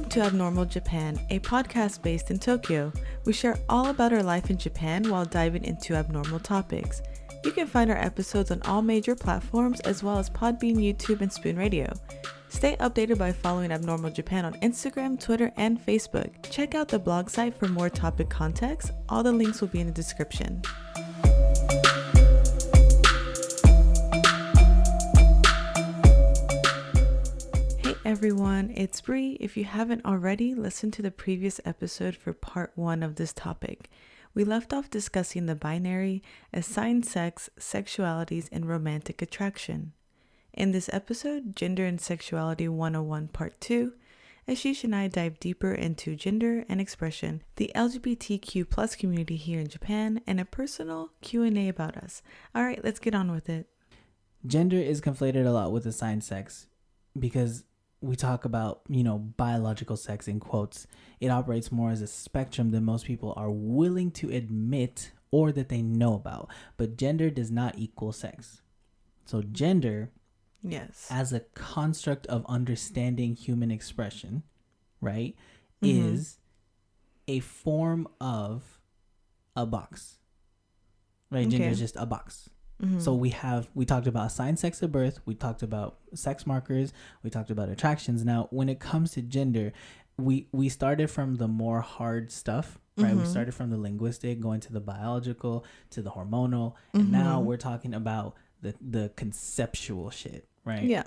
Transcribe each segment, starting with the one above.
to Abnormal Japan, a podcast based in Tokyo. We share all about our life in Japan while diving into abnormal topics. You can find our episodes on all major platforms as well as Podbean, YouTube, and Spoon Radio. Stay updated by following Abnormal Japan on Instagram, Twitter, and Facebook. Check out the blog site for more topic context. All the links will be in the description. Hey everyone, it's Bree. If you haven't already, listen to the previous episode for part 1 of this topic. We left off discussing the binary, assigned sex, sexualities, and romantic attraction. In this episode, Gender and Sexuality 101 Part 2, Ashish and I dive deeper into gender and expression, the LGBTQ plus community here in Japan, and a personal Q&A about us. Alright, let's get on with it. Gender is conflated a lot with assigned sex because we talk about, biological sex in quotes. It operates more as a spectrum than most people are willing to admit or that they know about. But gender does not equal sex. So gender, yes, as a construct of understanding human expression, right, is a form of a box. Right? Okay. Gender is just a box. So we talked about assigned sex at birth, we talked about sex markers, we talked about attractions. Now, when it comes to gender, we started from the more hard stuff, right? We started from the linguistic, going to the biological, to the hormonal, and now we're talking about the conceptual shit, right? Yeah.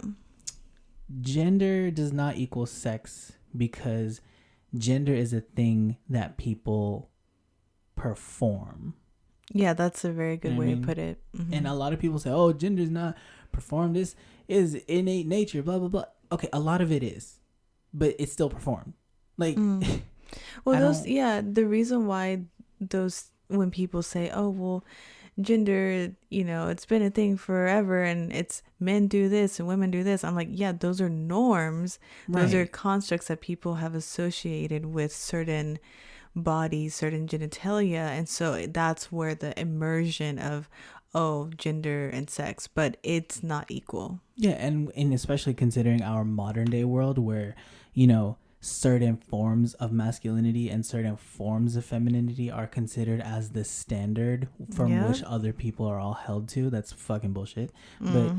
Gender does not equal sex because gender is a thing that people perform. Yeah, that's a very good way to put it. And a lot of people say, oh, gender is not performed. This is innate nature, blah, blah, blah. Okay, a lot of it is, but it's still performed. Like, well, the reason why when people say, oh, well, gender, it's been a thing forever and it's men do this and women do this. I'm like, yeah, those are norms. Right. Those are constructs that people have associated with certain bodies, certain genitalia, and so that's where the immersion of gender and sex, but it's not equal. Yeah, and especially considering our modern day world where certain forms of masculinity and certain forms of femininity are considered as the standard from which other people are all held to. That's fucking bullshit. But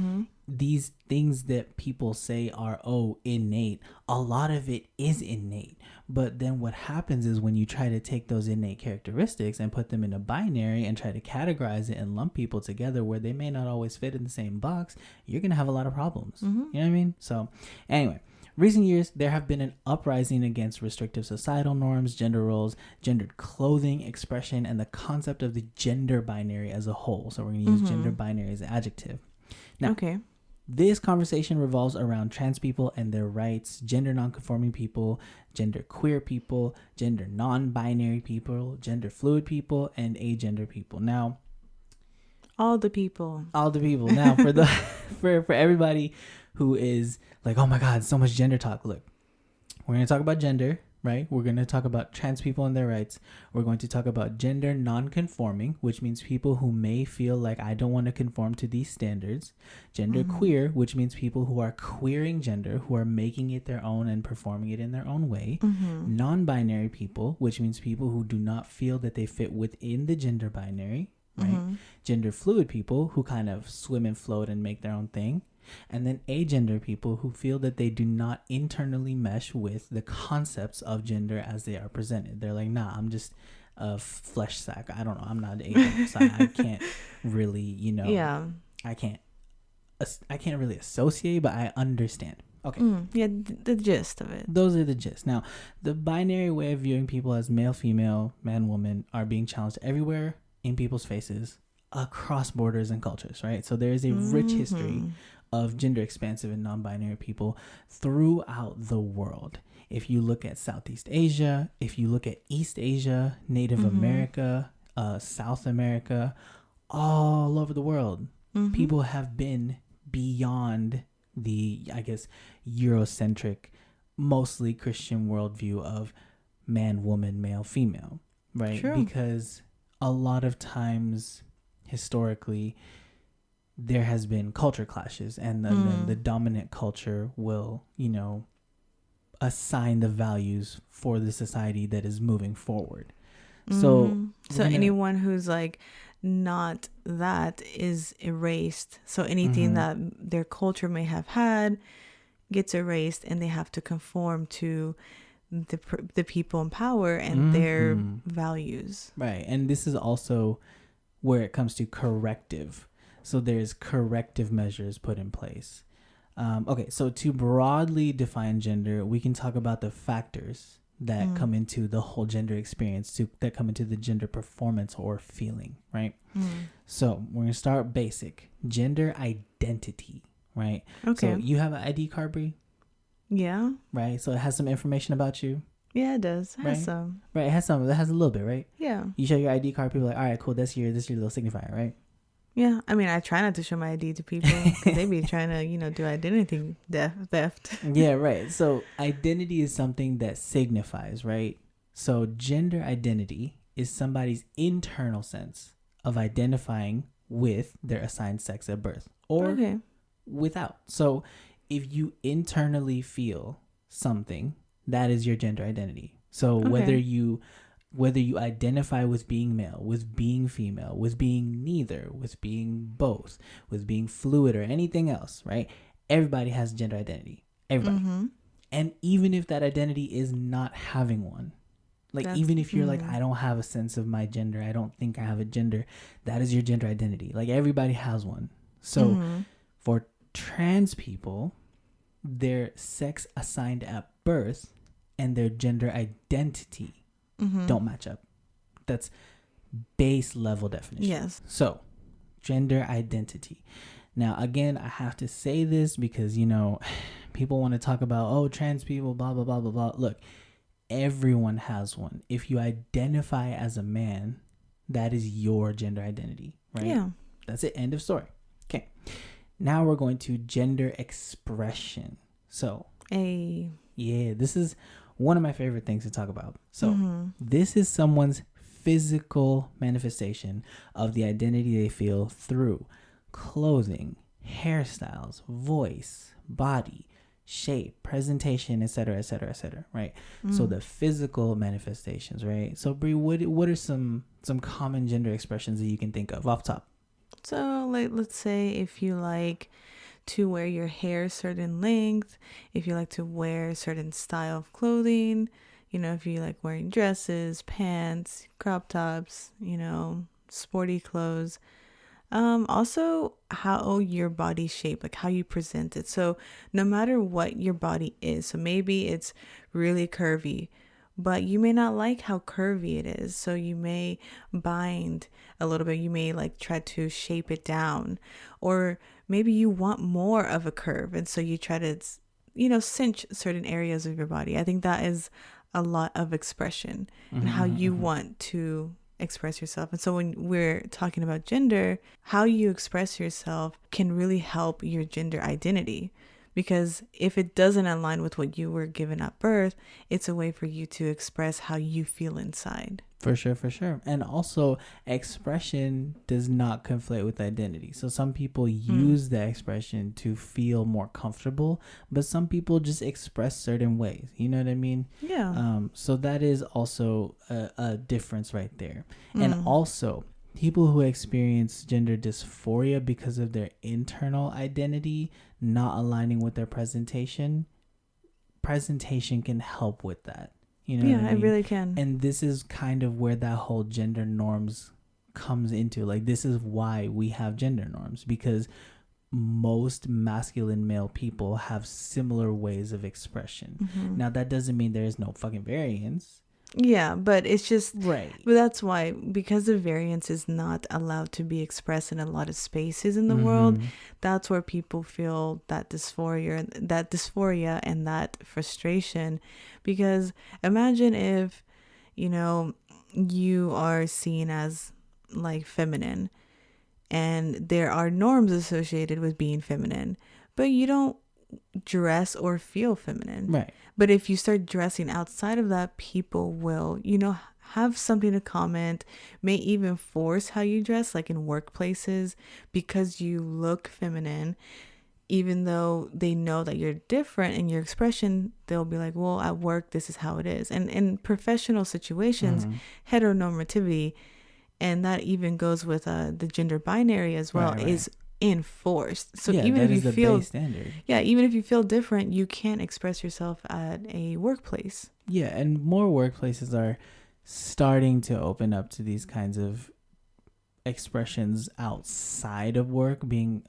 these things that people say are innate, a lot of it is innate. But then what happens is when you try to take those innate characteristics and put them in a binary and try to categorize it and lump people together where they may not always fit in the same box, you're gonna have a lot of problems. You know what I mean? So anyway, recent years, there have been an uprising against restrictive societal norms, gender roles, gendered clothing, expression, and the concept of the gender binary as a whole. So we're going to use gender binary as an adjective. Now, this conversation revolves around trans people and their rights, gender nonconforming people, gender queer people, gender non-binary people, gender fluid people, and agender people. Now, all the people. Now, for everybody who is like, oh my God, so much gender talk. Look, we're going to talk about gender, right? We're going to talk about trans people and their rights. We're going to talk about gender non-conforming, which means people who may feel like I don't want to conform to these standards. Gender queer, which means people who are queering gender, who are making it their own and performing it in their own way. Non-binary people, which means people who do not feel that they fit within the gender binary, right? Gender fluid people who kind of swim and float and make their own thing. And then agender people who feel that they do not internally mesh with the concepts of gender as they are presented. They're like, nah, I'm just a flesh sack. I don't know. I'm not agender. So I can't really, I can't really associate, but I understand. Okay. The gist of it. Those are the gist. Now, the binary way of viewing people as male, female, man, woman are being challenged everywhere in people's faces across borders and cultures, right? So there is a rich history of gender expansive and non-binary people throughout the world. If you look at Southeast Asia, if you look at East Asia, Native America, South America, all over the world, people have been beyond the, I guess, Eurocentric, mostly Christian worldview of man, woman, male, female, right? True. Because a lot of times historically there has been culture clashes, and then the dominant culture will, assign the values for the society that is moving forward. So anyone who's like not that is erased. So anything that their culture may have had gets erased, and they have to conform to the people in power and their values. Right. And this is also where it comes to corrective. So there's corrective measures put in place. Okay, so to broadly define gender, we can talk about the factors that come into the whole gender experience, that come into the gender performance or feeling, right? So we're going to start basic. Gender identity, right? Okay. So you have an ID card, Brie? Yeah. Right? So it has some information about you? Yeah, it does. It has right? some. Right, it has some. It has a little bit, right? Yeah. You show your ID card, people are like, all right, cool, this is your little signifier, right? Yeah, I mean, I try not to show my ID to people because they be trying to, do identity theft. Yeah, right. So identity is something that signifies, right? So gender identity is somebody's internal sense of identifying with their assigned sex at birth or without. So if you internally feel something, that is your gender identity. So whether you identify with being male, with being female, with being neither, with being both, with being fluid or anything else, right? Everybody has gender identity. Everybody. And even if that identity is not having one, like even if you're like, I don't have a sense of my gender, I don't think I have a gender, that is your gender identity. Like everybody has one. So for trans people, their sex assigned at birth and their gender identity don't match up. That's base level definition. Yes. So, gender identity. Now, again, I have to say this because, people want to talk about, trans people, blah, blah, blah, blah, blah. Look, everyone has one. If you identify as a man, that is your gender identity, right? Yeah. That's it. End of story. Okay. Now we're going to gender expression. So, yeah, this is one of my favorite things to talk about. So this is someone's physical manifestation of the identity they feel through clothing, hairstyles, voice, body, shape, presentation, etc., etc., etc., right? So the physical manifestations, right? So Brie, what are some common gender expressions that you can think of off top? So let's say if you like to wear your hair a certain length, if you like to wear a certain style of clothing, if you like wearing dresses, pants, crop tops, sporty clothes. Also how your body's shaped, like how you present it. So no matter what your body is, so maybe it's really curvy, but you may not like how curvy it is. So you may bind a little bit. You may like try to shape it down, or maybe you want more of a curve. And so you try to, cinch certain areas of your body. I think that is a lot of expression and how you want to express yourself. And so when we're talking about gender, how you express yourself can really help your gender identity. Because if it doesn't align with what you were given at birth, it's a way for you to express how you feel inside. For sure. And also, expression does not conflate with identity. So some people use that expression to feel more comfortable, but some people just express certain ways. You know what I mean? Yeah. So that is also a difference right there. And also, people who experience gender dysphoria because of their internal identity not aligning with their presentation can help with that. You know what I mean? It really can. And this is kind of where that whole gender norms comes into. Like, this is why we have gender norms, because most masculine male people have similar ways of expression. Now, that doesn't mean there is no fucking variance. Yeah, but it's just right. But that's why, because the variance is not allowed to be expressed in a lot of spaces in the world, that's where people feel that dysphoria and that frustration. Because imagine if, you are seen as like feminine, and there are norms associated with being feminine, but you don't dress or feel feminine. Right. But if you start dressing outside of that, people will, have something to comment, may even force how you dress, like in workplaces, because you look feminine. even though they know that you're different in your expression, they'll be like, well, at work, this is how it is. And in professional situations, heteronormativity, and that even goes with the gender binary as well, Right. is enforced. So Yeah, even that if you is the feel, base standard. yeah, even if you feel different, you can't express yourself at a workplace. Yeah, and more workplaces are starting to open up to these kinds of expressions outside of work, being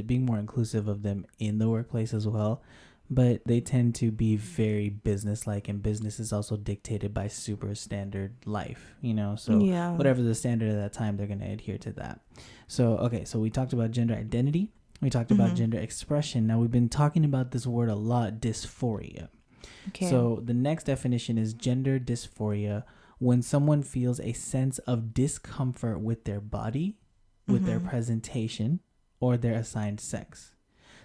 being more inclusive of them in the workplace as well. But they tend to be very business-like, and business is also dictated by super standard life, so Yeah. whatever the standard at that time, they're going to adhere to that. So okay, so we talked about gender identity, we talked about gender expression. Now we've been talking about this word a lot, dysphoria. Okay. So the next definition is gender dysphoria: when someone feels a sense of discomfort with their body, with their presentation, or their assigned sex.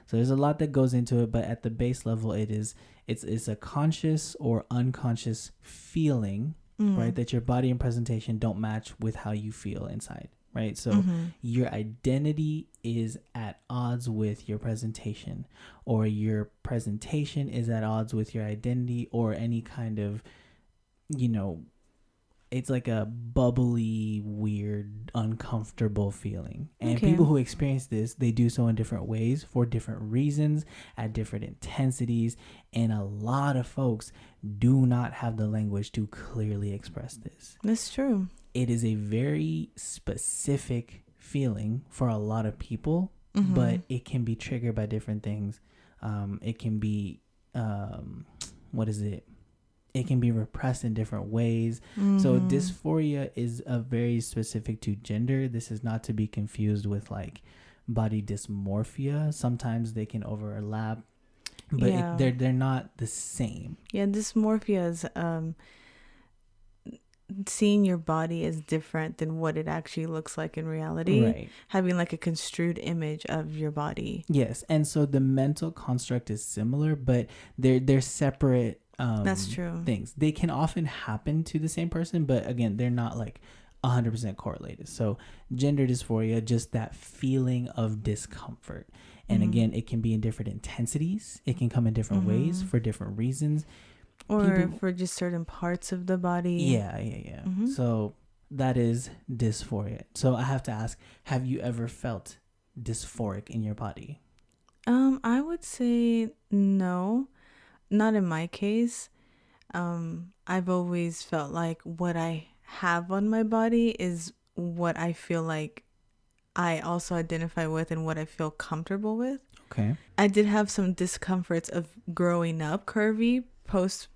So there's a lot that goes into it, but at the base level, it's a conscious or unconscious feeling, right, that your body and presentation don't match with how you feel inside, right? So your identity is at odds with your presentation, or your presentation is at odds with your identity, or any kind of, it's like a bubbly, weird, uncomfortable feeling. And people who experience this, they do so in different ways, for different reasons, at different intensities. And a lot of folks do not have the language to clearly express this. That's true. It is a very specific feeling for a lot of people, but it can be triggered by different things. It can be, it can be repressed in different ways. So dysphoria is very specific to gender. This is not to be confused with like body dysmorphia. Sometimes they can overlap, but they're not the same. Yeah, dysmorphia is seeing your body as different than what it actually looks like in reality. Right. Having like a construed image of your body. Yes, and so the mental construct is similar, but they're separate. That's true. Things. They can often happen to the same person, but again, they're not like 100% correlated. So gender dysphoria, just that feeling of discomfort. And again, it can be in different intensities. It can come in different ways for different reasons. Or for just certain parts of the body. Yeah. So that is dysphoria. So I have to ask, have you ever felt dysphoric in your body? I would say no. Not in my case. I've always felt like what I have on my body is what I feel like I also identify with and what I feel comfortable with. Okay. I did have some discomforts of growing up curvy post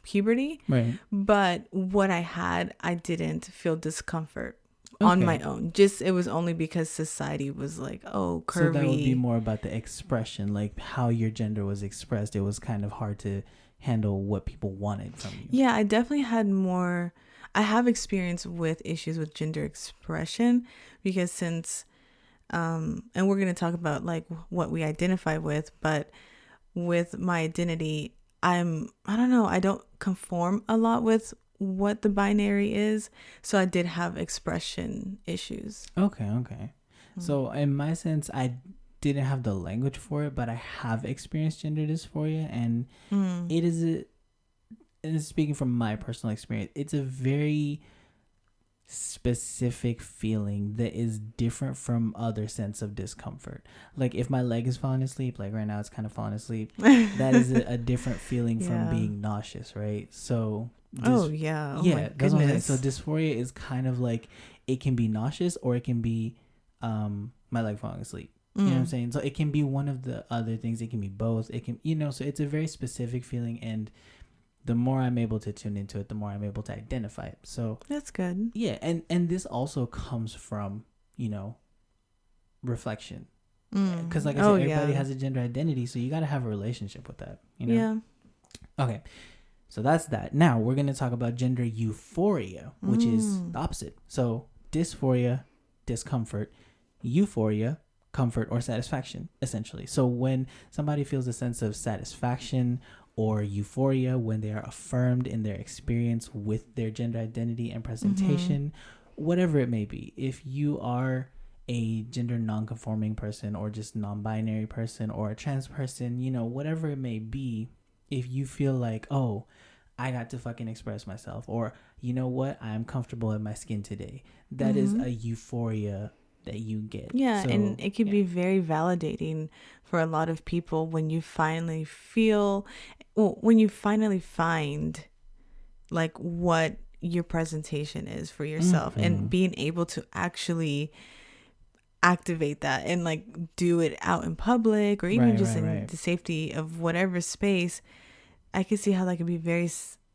puberty, right? But what I had, I didn't feel discomfort on my own. Just it was only because society was like, oh, curvy. So that would be more about the expression, like how your gender was expressed. It was kind of hard to handle what people wanted from you. Yeah, I definitely had more. I have experience with issues with gender expression because since, and we're going to talk about like what we identify with, but with my identity, I don't know, I don't conform a lot with what the binary is. So I did have expression issues. Okay. So in my sense, I didn't have the language for it, but I have experienced gender dysphoria, and it is and speaking from my personal experience, it's a very specific feeling that is different from other sense of discomfort. Like if my leg is falling asleep, like right now it's kind of falling asleep, that is a different feeling from being nauseous, right? So oh my that's goodness. what I'm saying. So dysphoria is kind of like, it can be nauseous, or it can be my leg falling asleep. You know what I'm saying? So it can be one of the other things. It can be both. It can, so it's a very specific feeling, and the more I'm able to tune into it, the more I'm able to identify it. So that's good. Yeah, and this also comes from, reflection. Because like I said, everybody has a gender identity, so you got to have a relationship with that. Yeah. Okay, so that's that. Now we're going to talk about gender euphoria, which is the opposite. So dysphoria, discomfort; euphoria, comfort or satisfaction, essentially. So when somebody feels a sense of satisfaction or euphoria, when they are affirmed in their experience with their gender identity and presentation, whatever it may be, if you are a gender non-conforming person or just non-binary person or a trans person, you know, whatever it may be, if you feel like, oh, I got to fucking express myself, or you know what, I'm comfortable in my skin today, that is a euphoria that you get. Yeah, So, and it can be very validating for a lot of people when you finally when you finally find like what your presentation is for yourself and being able to actually activate that and like do it out in public or even just in the safety of whatever space. I can see how that could be very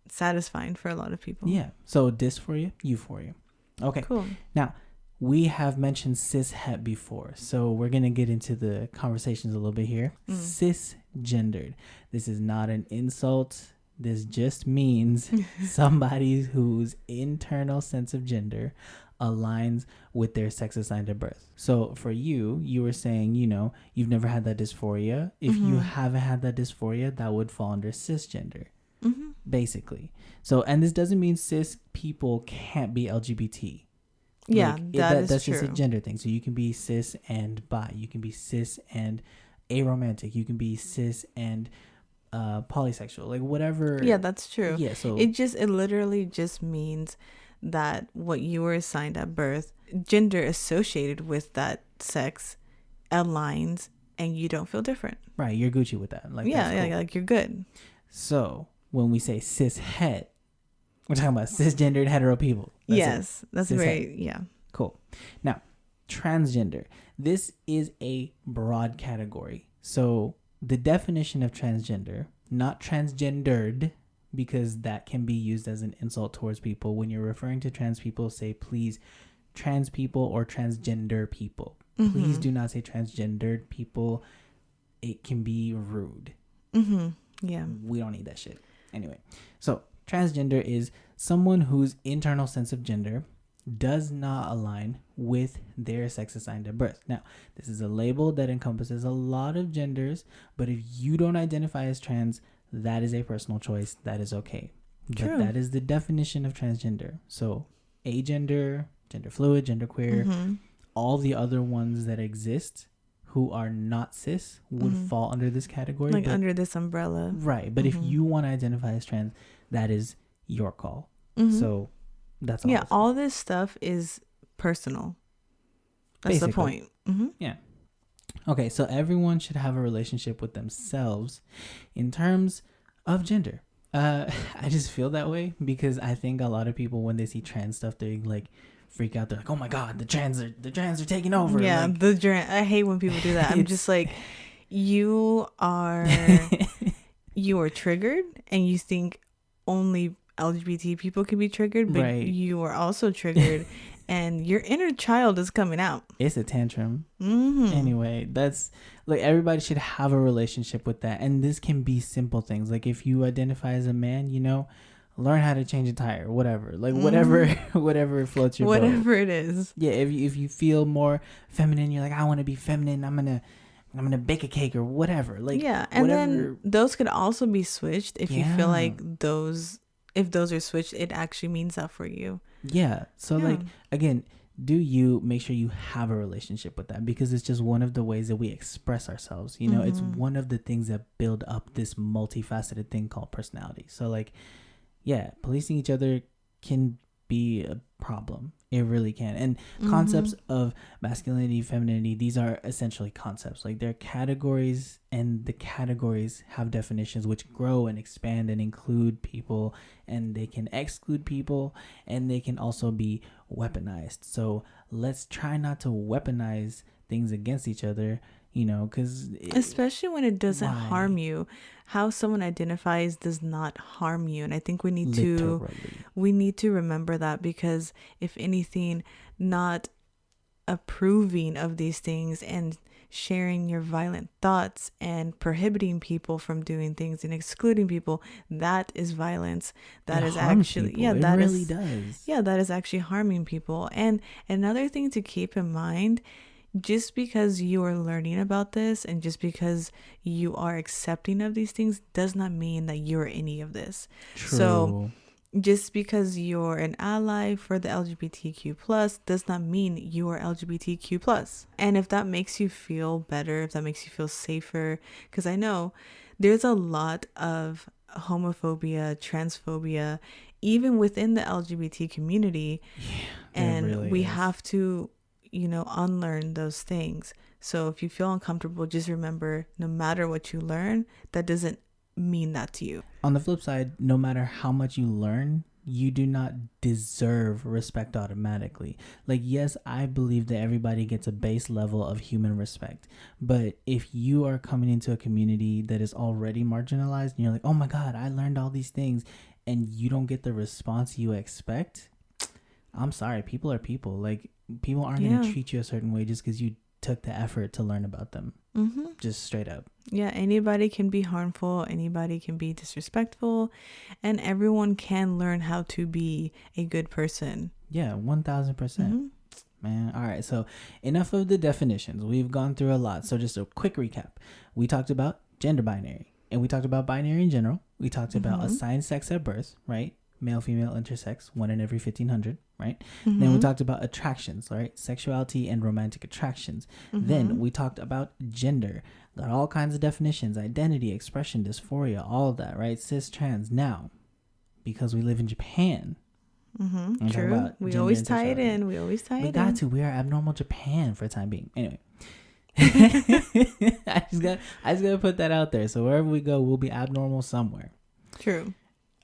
satisfying for a lot of people. Yeah. So dysphoria, euphoria. Okay. Cool. Now, we have mentioned cishet before, so we're going to get into the conversations a little bit here. Cisgendered. This is not an insult. This just means somebody whose internal sense of gender aligns with their sex assigned at birth. So for you were saying, you know, you've never had that dysphoria. If you haven't had that dysphoria, that would fall under cisgender, basically. So, and this doesn't mean cis people can't be LGBT. Yeah, like, that's true. Just a gender thing. So you can be cis and bi. You can be cis and aromantic. You can be cis and polysexual. Like whatever. Yeah, that's true. Yeah. So it literally just means that what you were assigned at birth, gender associated with that sex, aligns, and you don't feel different. Right. You're Gucci with that. Like yeah, cool. like you're good. So when we say cishet, we're talking about cisgendered hetero people. That's very, yeah. Cool. Now, transgender. This is a broad category. So the definition of transgender, not transgendered, because that can be used as an insult towards people. When you're referring to trans people, say please trans people or transgender people. Please do not say transgendered people. It can be rude. Yeah. We don't need that shit. Anyway, so transgender is someone whose internal sense of gender does not align with their sex assigned at birth. Now, this is a label that encompasses a lot of genders, but if you don't identify as trans, that is a personal choice. That is okay. True. But that is the definition of transgender. So agender, gender fluid, gender queer, all the other ones that exist who are not cis would fall under this category. Like under this umbrella. Right. But if you want to identify as trans, that is your call. So that's all. Yeah, all this stuff is personal. That's basically the point. Yeah. Okay, so everyone should have a relationship with themselves in terms of gender. I just feel that way because I think a lot of people, when they see trans stuff, they like freak out. They're like, "Oh my god, the trans are taking over." Yeah, like, I hate when people do that. I'm just like, you are triggered, and you think only LGBT people can be triggered, but you are also triggered, and your inner child is coming out. It's a tantrum. Anyway, that's like everybody should have a relationship with that, and this can be simple things like if you identify as a man, you know, learn how to change a tire, whatever, like whatever floats your boat. It is. Yeah, if you feel more feminine, you're like, I want to be feminine. I'm gonna bake a cake or whatever. Like yeah, and then those could also be switched if you feel like if those are switched, it actually means that for you. Yeah. So like again, do you make sure you have a relationship with that, because it's just one of the ways that we express ourselves. You know, it's one of the things that build up this multifaceted thing called personality. So like, yeah, policing each other can be a problem. It really can. And concepts of masculinity, femininity, these are essentially concepts. Like they're categories, and the categories have definitions which grow and expand and include people, and they can exclude people, and they can also be weaponized. So let's try not to weaponize things against each other, you know, because especially when it doesn't harm you. How someone identifies does not harm you, and I think we need to remember that, because if anything, not approving of these things and sharing your violent thoughts and prohibiting people from doing things and excluding people, that is violence. That is actually that is actually harming people. And another thing to keep in mind, just because you are learning about this and just because you are accepting of these things does not mean that you're any of this. True. So Just because you're an ally for the LGBTQ plus does not mean you are LGBTQ plus. And if that makes you feel better, if that makes you feel safer, because I know there's a lot of homophobia, transphobia, even within the LGBT community. Yeah, And really we is. have to, unlearn those things. So if you feel uncomfortable, just remember, no matter what you learn, that doesn't mean that to you. On the flip side, no matter how much you learn, you do not deserve respect automatically. Like, yes, I believe that everybody gets a base level of human respect. But if you are coming into a community that is already marginalized and you're like, oh my God, I learned all these things, and you don't get the response you expect, I'm sorry, people are people. Like, people aren't going to treat you a certain way just because you took the effort to learn about them. Mm-hmm. Just straight up. Yeah, anybody can be harmful, anybody can be disrespectful, and everyone can learn how to be a good person. Yeah, 1000%. Man, all right, so enough of the definitions. We've gone through a lot. So just a quick recap. We talked about gender binary, and we talked about binary in general. We talked about assigned sex at birth, right? Male, female, intersex, 1 in every 1,500, right? Then we talked about attractions, right? Sexuality and romantic attractions. Then we talked about gender. Got all kinds of definitions, identity, expression, dysphoria, all of that, right? Cis, trans. Now, because we live in Japan, True. We always tie it in. We got to. We are abnormal Japan for the time being. Anyway. I just gotta put that out there. So wherever we go, we'll be abnormal somewhere. True.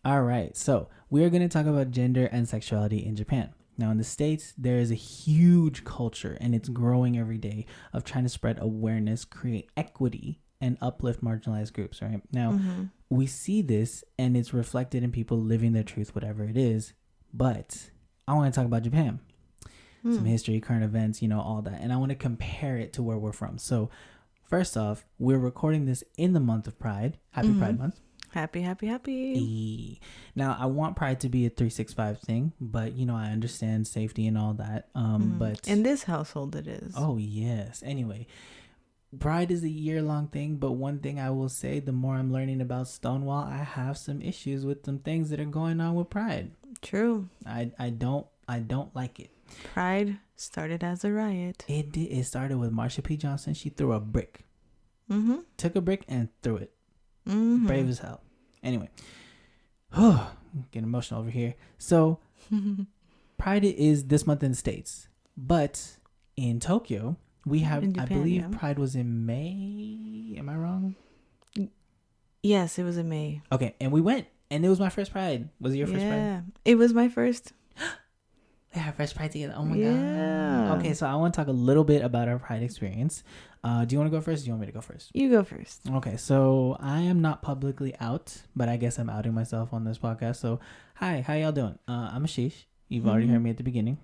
All right. So we are going to talk about gender and sexuality in Japan. Now, in the States, there is a huge culture, and it's growing every day, of trying to spread awareness, create equity, and uplift marginalized groups, right? Now, we see this, and it's reflected in people living their truth, whatever it is. But I want to talk about Japan. Some history, current events, all that. And I want to compare it to where we're from. So, first off, we're recording this in the month of Pride. Happy Pride Month. Happy. Now, I want Pride to be a 365 thing, but I understand safety and all that. But in this household, it is. Oh yes. Anyway, Pride is a year-long thing, but one thing I will say: the more I'm learning about Stonewall, I have some issues with some things that are going on with Pride. True. I don't like it. Pride started as a riot. It did. It started with Marsha P. Johnson. She threw a brick. Took a brick and threw it. Brave as hell. Anyway, getting emotional over here. So, Pride is this month in the States, but in Tokyo we have, Japan, I believe, Pride was in May. Am I wrong? Yes, it was in May. Okay, and we went, and it was my first Pride. Was it your first Pride? Yeah, it was my first. We had our first Pride together. Oh my god. Okay, so I want to talk a little bit about our Pride experience. Do you want to go first? Or do you want me to go first? You go first. Okay, so I am not publicly out, but I guess I'm outing myself on this podcast. So, hi, how y'all doing? I'm Ashish. You've already heard me at the beginning.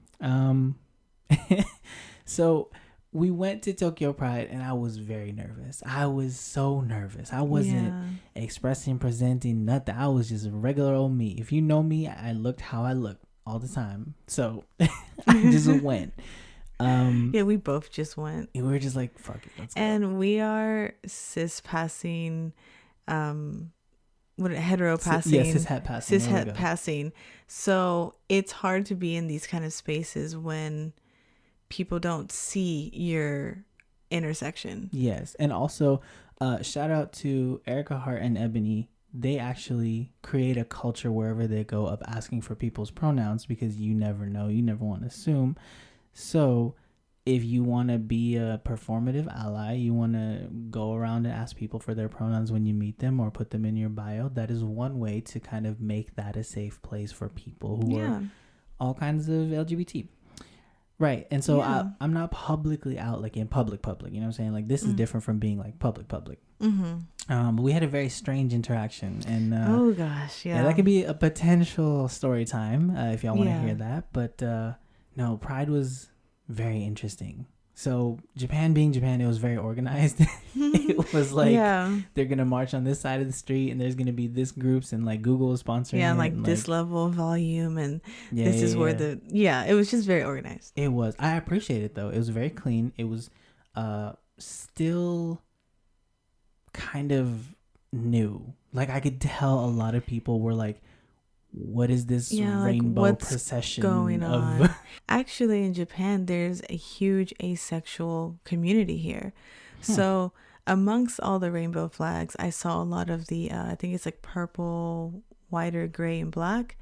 So we went to Tokyo Pride, and I was very nervous. I was so nervous. I wasn't expressing, presenting, nothing. I was just a regular old me. If you know me, I looked how I looked all the time. So I just went. Yeah, we both just went. We were just like, fuck it, let's go. And we are cis passing, hetero passing. Yeah, cishet passing. Cishet passing. So it's hard to be in these kind of spaces when people don't see your intersection. Yes, and also shout out to Erica Hart and Ebony. They actually create a culture wherever they go of asking for people's pronouns, because you never know, you never want to assume. So if you want to be a performative ally, you want to go around and ask people for their pronouns when you meet them or put them in your bio, that is one way to kind of make that a safe place for people who are all kinds of LGBT. Right. And so I'm not publicly out, like in public, you know what I'm saying? Like, this is different from being like public. But we had a very strange interaction, and oh gosh, yeah, that could be a potential story time if y'all want to hear that. But no, Pride was very interesting. So Japan being Japan, it was very organized. It was like they're gonna march on this side of the street, and there's gonna be this groups, and like Google is sponsoring it, like this level of volume, and this is where it was just very organized. It was. I appreciate it though. It was very clean. It was still kind of new. Like, I could tell a lot of people were like, what is this like rainbow what's procession going of on. Actually, in Japan, there's a huge asexual community here. So amongst all the rainbow flags, I saw a lot of the I think it's like purple, white, or gray, and black.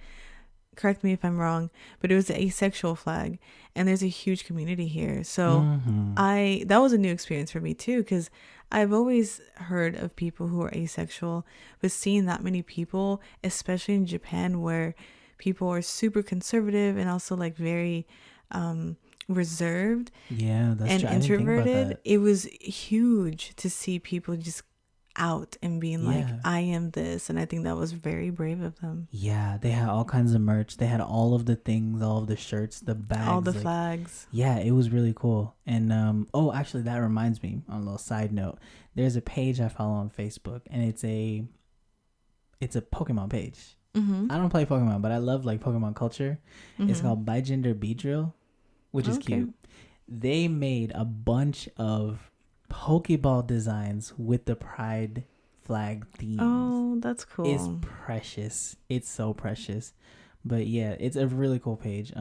Correct me if I'm wrong, but it was the asexual flag, and there's a huge community here. So that was a new experience for me too, because I've always heard of people who are asexual, but seeing that many people, especially in Japan, where people are super conservative and also like very reserved Yeah, that's and true. I didn't think about introverted, that. it was huge to see people just out and being like, Yeah. I am this. And I think that was very brave of them. Yeah, they had all kinds of merch. They had all of the things, all of the shirts, the All the bags. Like, flags. yeah, it was really cool. And oh, actually, that reminds me. On a little side note, there's a page I follow on Facebook, and it's a Pokemon page. I don't play Pokemon, but I love like Pokemon culture. It's called By Gender Beedrill, which is cute. They made a bunch of Pokeball designs with the Pride flag themes. Oh, that's cool. It's precious. It's so precious. But yeah, it's a really cool page.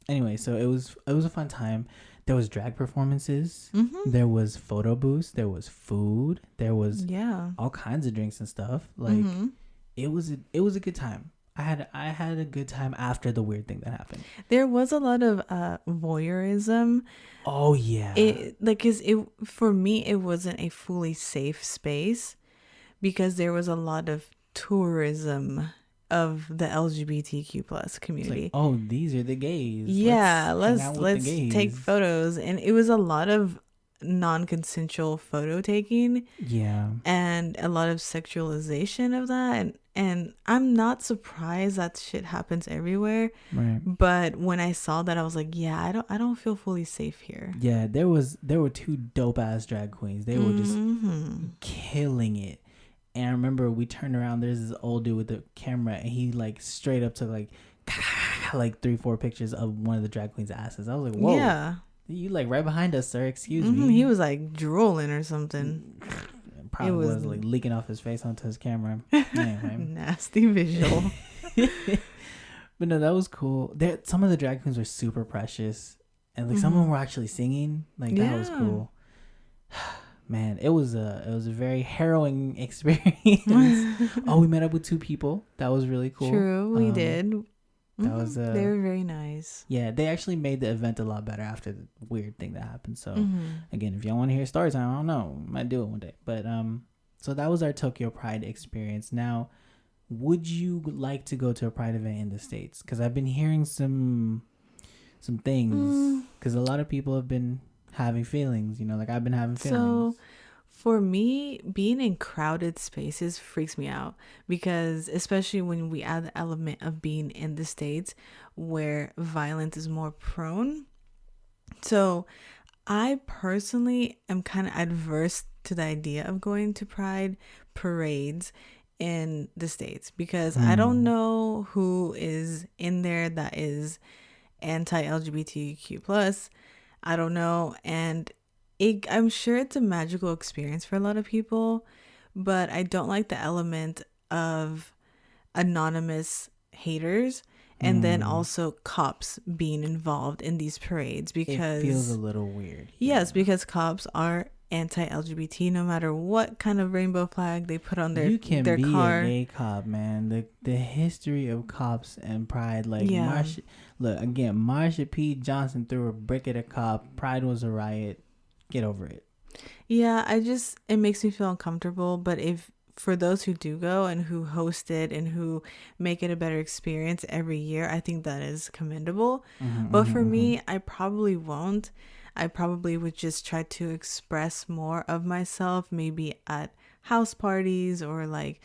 Anyway, so it was a fun time. There was drag performances. There was photo booths. There was food. There was all kinds of drinks and stuff. Like it was a good time. I had a good time after the weird thing that happened. There was a lot of voyeurism. Oh yeah. For me, it wasn't a fully safe space because there was a lot of tourism of the LGBTQ plus community. Like, oh, these are the gays. Yeah, let's take photos, and it was a lot of non-consensual photo taking. Yeah, and a lot of sexualization of that, and I'm not surprised that shit happens everywhere. Right. But when I saw that, I was like, yeah, I don't feel fully safe here. Yeah, there were two dope ass drag queens. They were just killing it. And I remember we turned around, there's this old dude with the camera, and he like straight up took like 3-4 pictures of one of the drag queens' asses. I was like, whoa. Yeah. You like right behind us, sir. Excuse me. He was like drooling or something. Probably was like leaking off his face onto his camera. Anyway. Nasty visual. But no, that was cool. Some of the drag queens were super precious. And like some of them were actually singing. Like that was cool. Man, it was a very harrowing experience. Oh, we met up with 2 people. That was really cool. True, we did. That was they were very nice. Yeah, they actually made the event a lot better after the weird thing that happened. So again, if y'all want to hear story time, I don't know, might do it one day. But so that was our Tokyo Pride experience. Now, would you like to go to a Pride event in the States? Because I've been hearing some things. Because a lot of people have been having feelings, like I've been having feelings. So for me, being in crowded spaces freaks me out, because especially when we add the element of being in the States where violence is more prone. So I personally am kind of adverse to the idea of going to Pride parades in the States, because I don't know who is in there that is anti-LGBTQ plus. I don't know, and I'm sure it's a magical experience for a lot of people, but I don't like the element of anonymous haters and then also cops being involved in these parades, because it feels a little weird. Yes, because cops are anti-LGBT no matter what kind of rainbow flag they put on their car. You can be a gay cop, man. The history of cops and Pride, like Marsha P. Johnson threw a brick at a cop. Pride was a riot. Get over it. Yeah, it makes me feel uncomfortable. But if for those who do go and who host it and who make it a better experience every year, I think that is commendable. But for me, I probably won't. I probably would just try to express more of myself, maybe at house parties or like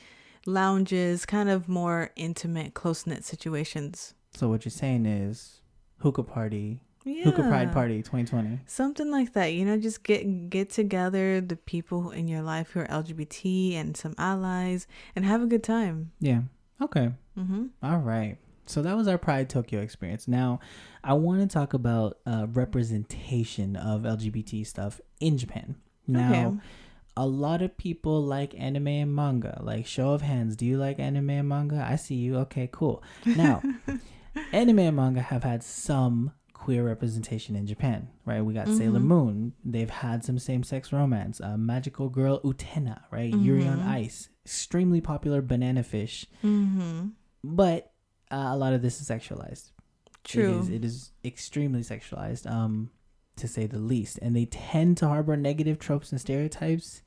lounges, kind of more intimate, close-knit situations. So what you're saying is hookah party, hookah Pride party 2020. Something like that, just get together the people in your life who are LGBT and some allies and have a good time. Yeah. Okay. All right. So that was our Pride Tokyo experience. Now, I want to talk about representation of LGBT stuff in Japan. Now, a lot of people like anime and manga. Like, show of hands, do you like anime and manga? I see you. Okay, cool. Now, anime and manga have had some queer representation in Japan, right? We got Sailor Moon. They've had some same-sex romance. Magical Girl Utena, right? Yuri on Ice. Extremely popular banana fish. But a lot of this is sexualized. True. It is extremely sexualized, to say the least. And they tend to harbor negative tropes and stereotypes.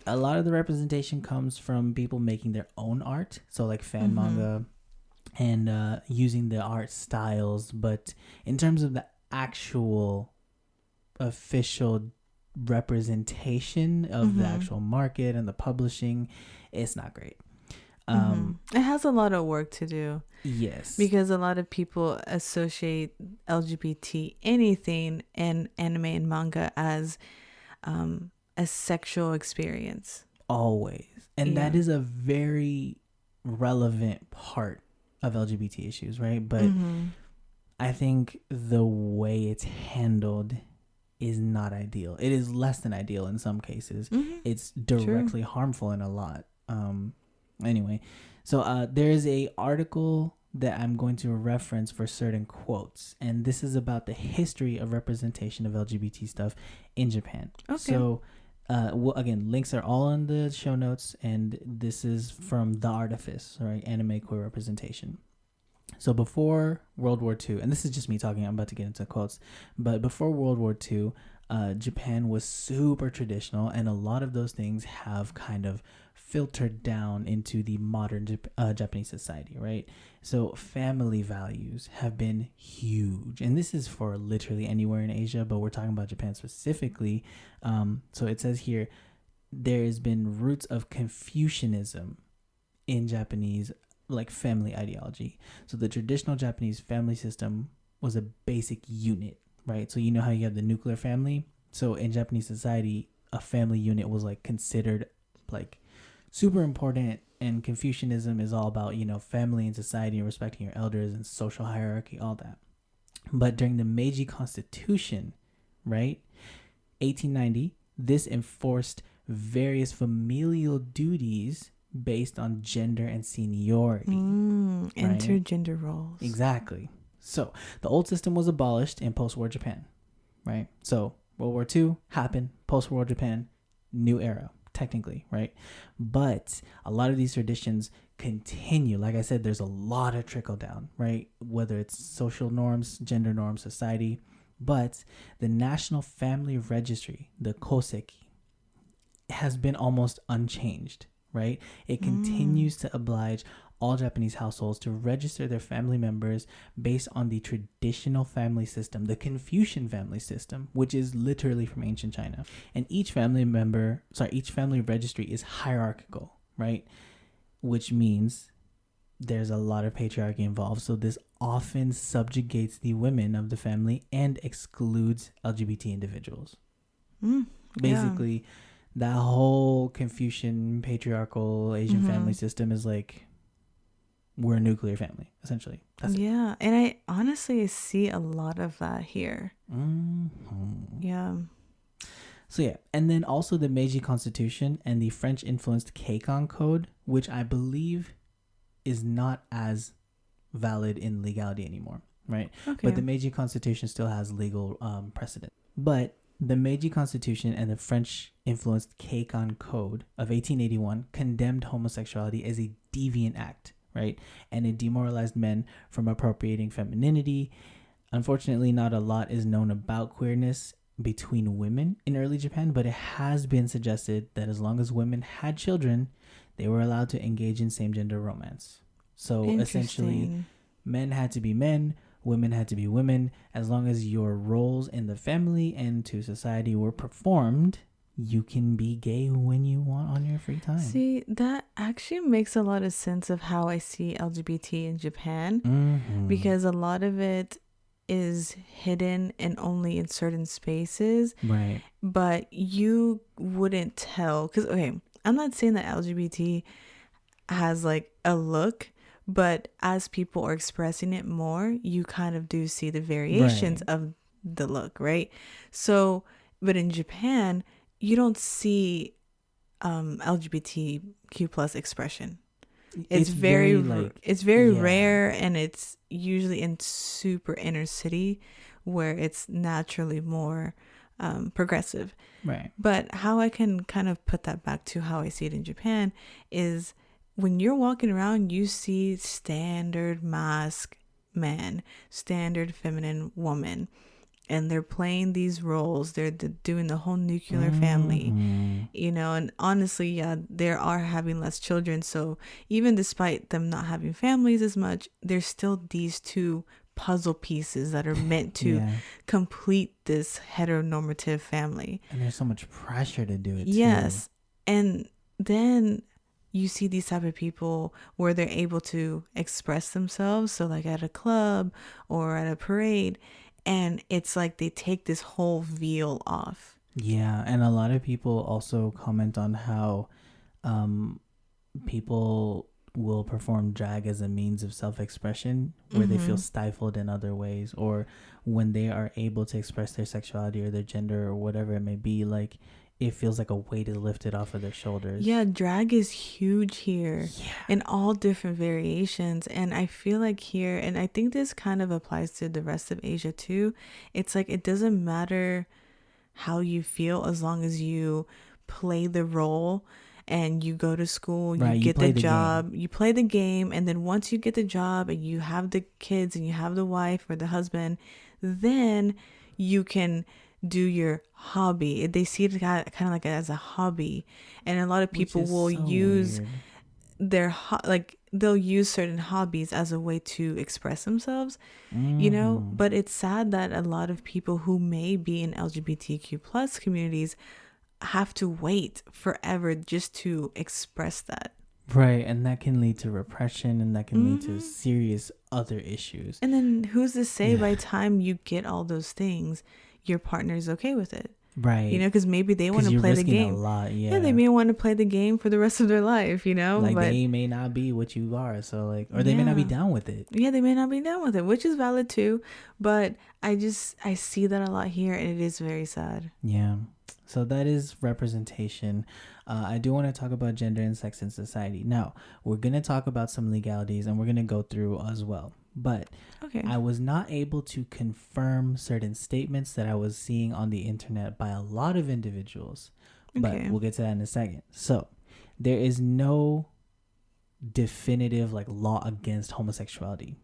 A lot of the representation comes from people making their own art. So like fan manga and using the art styles. But in terms of the actual official representation of the actual market and the publishing, it's not great. It has a lot of work to do. Yes. Because a lot of people associate LGBT anything and anime and manga as a sexual experience. Always. And that is a very relevant part of LGBT issues, right? But I think the way it's handled is not ideal. It is less than ideal in some cases. It's directly harmful in a lot. Anyway, so there is a article that I'm going to reference for certain quotes, and this is about the history of representation of LGBT stuff in Japan. Okay. So, well, again, links are all in the show notes, and this is from The Artifice, right? Anime queer representation. So before World War II, and this is just me talking, I'm about to get into quotes, but before World War II, Japan was super traditional, and a lot of those things have kind of filtered down into the modern Japanese society, right? So family values have been huge, and this is for literally anywhere in Asia, but we're talking about Japan specifically. So it says here, there has been roots of Confucianism in Japanese like family ideology. So the traditional Japanese family system was a basic unit, right? So you know how you have the nuclear family? So in Japanese society, a family unit was like considered like super important, and Confucianism is all about, you know, family and society and respecting your elders and social hierarchy, all that. But during the Meiji Constitution, right, 1890, this enforced various familial duties based on gender and seniority. Right? Intergender roles. Exactly. So the old system was abolished in post-war Japan, right? So World War II happened, post-war Japan, new era, technically, right? But a lot of these traditions continue. Like I said, there's a lot of trickle down, right? Whether it's social norms, gender norms, society. But the National Family Registry, the Koseki, has been almost unchanged, right? It continues to oblige all Japanese households to register their family members based on the traditional family system, the Confucian family system, which is literally from ancient China. And each family registry is hierarchical, right? Which means there's a lot of patriarchy involved. So this often subjugates the women of the family and excludes LGBT individuals. Basically, that whole Confucian patriarchal Asian family system is like, we're a nuclear family, essentially. That's it. And I honestly see a lot of that here. Yeah. So yeah, and then also the Meiji Constitution and the French-influenced Keikon Code, which I believe is not as valid in legality anymore, right? Okay. But the Meiji Constitution still has legal precedent. But the Meiji Constitution and the French-influenced Keikon Code of 1881 condemned homosexuality as a deviant act, right? And it demoralized men from appropriating femininity. Unfortunately, not a lot is known about queerness between women in early Japan, but it has been suggested that as long as women had children, they were allowed to engage in same-gender romance. So essentially, men had to be men, women had to be women. As long as your roles in the family and to society were performed, you can be gay when you want on your free time. See, that actually makes a lot of sense of how I see LGBT in Japan, because a lot of it is hidden and only in certain spaces. Right. But you wouldn't tell, because, okay, I'm not saying that LGBT has like a look, but as people are expressing it more, you kind of do see the variations of the look, right? So, but in Japan, you don't see LGBTQ plus expression. It's very like, it's very yeah, rare, and it's usually in super inner city where it's naturally more progressive. right. But how I can kind of put that back to how I see it in Japan is when you're walking around, you see standard mask man, standard feminine woman, and they're playing these roles. They're doing the whole nuclear family, Mm-hmm. and honestly, yeah, they are having less children. So even despite them not having families as much, there's still these two puzzle pieces that are meant to Yeah. complete this heteronormative family. And there's so much pressure to do it too. Yes. And then you see these type of people where they're able to express themselves. So like at a club or at a parade, and it's like they take this whole veil off. Yeah, and a lot of people also comment on how um, people will perform drag as a means of self-expression where they feel stifled in other ways, or when they are able to express their sexuality or their gender or whatever it may be, like it feels like a weight is lifted off of their shoulders. Yeah, drag is huge here Yeah. in all different variations. And I feel like here, and I think this kind of applies to the rest of Asia too, it's like it doesn't matter how you feel as long as you play the role and you go to school, you Right, you get the play the job, game. you play the game, and then once you get the job and you have the kids and you have the wife or the husband, then you can do your hobby. They see it kind of like as a hobby, and a lot of Which people is will so use weird. like they'll use certain hobbies as a way to express themselves, Mm-hmm. but it's sad that a lot of people who may be in LGBTQ plus communities have to wait forever just to express that. Right, and that can lead to repression, and that can lead to serious other issues. And then who's to say Yeah. by the time you get all those things, your partner's okay with it? Right. Because maybe they want Because to you're play the risking a game. lot, Yeah, they yeah. may want to play the game for the rest of their life, Like but they may not be what you are, so like, or they may not be yeah. down with it. Yeah, they may not be down with it, which is valid too. But I see that a lot here, and it is very sad. Yeah. So that is representation. I do want to talk about gender and sex in society. Now, we're going to talk about some legalities and we're going to go through as well. But Okay. I was not able to confirm certain statements that I was seeing on the internet by a lot of individuals. But Okay. we'll get to that in a second. So, there is no definitive like law against homosexuality,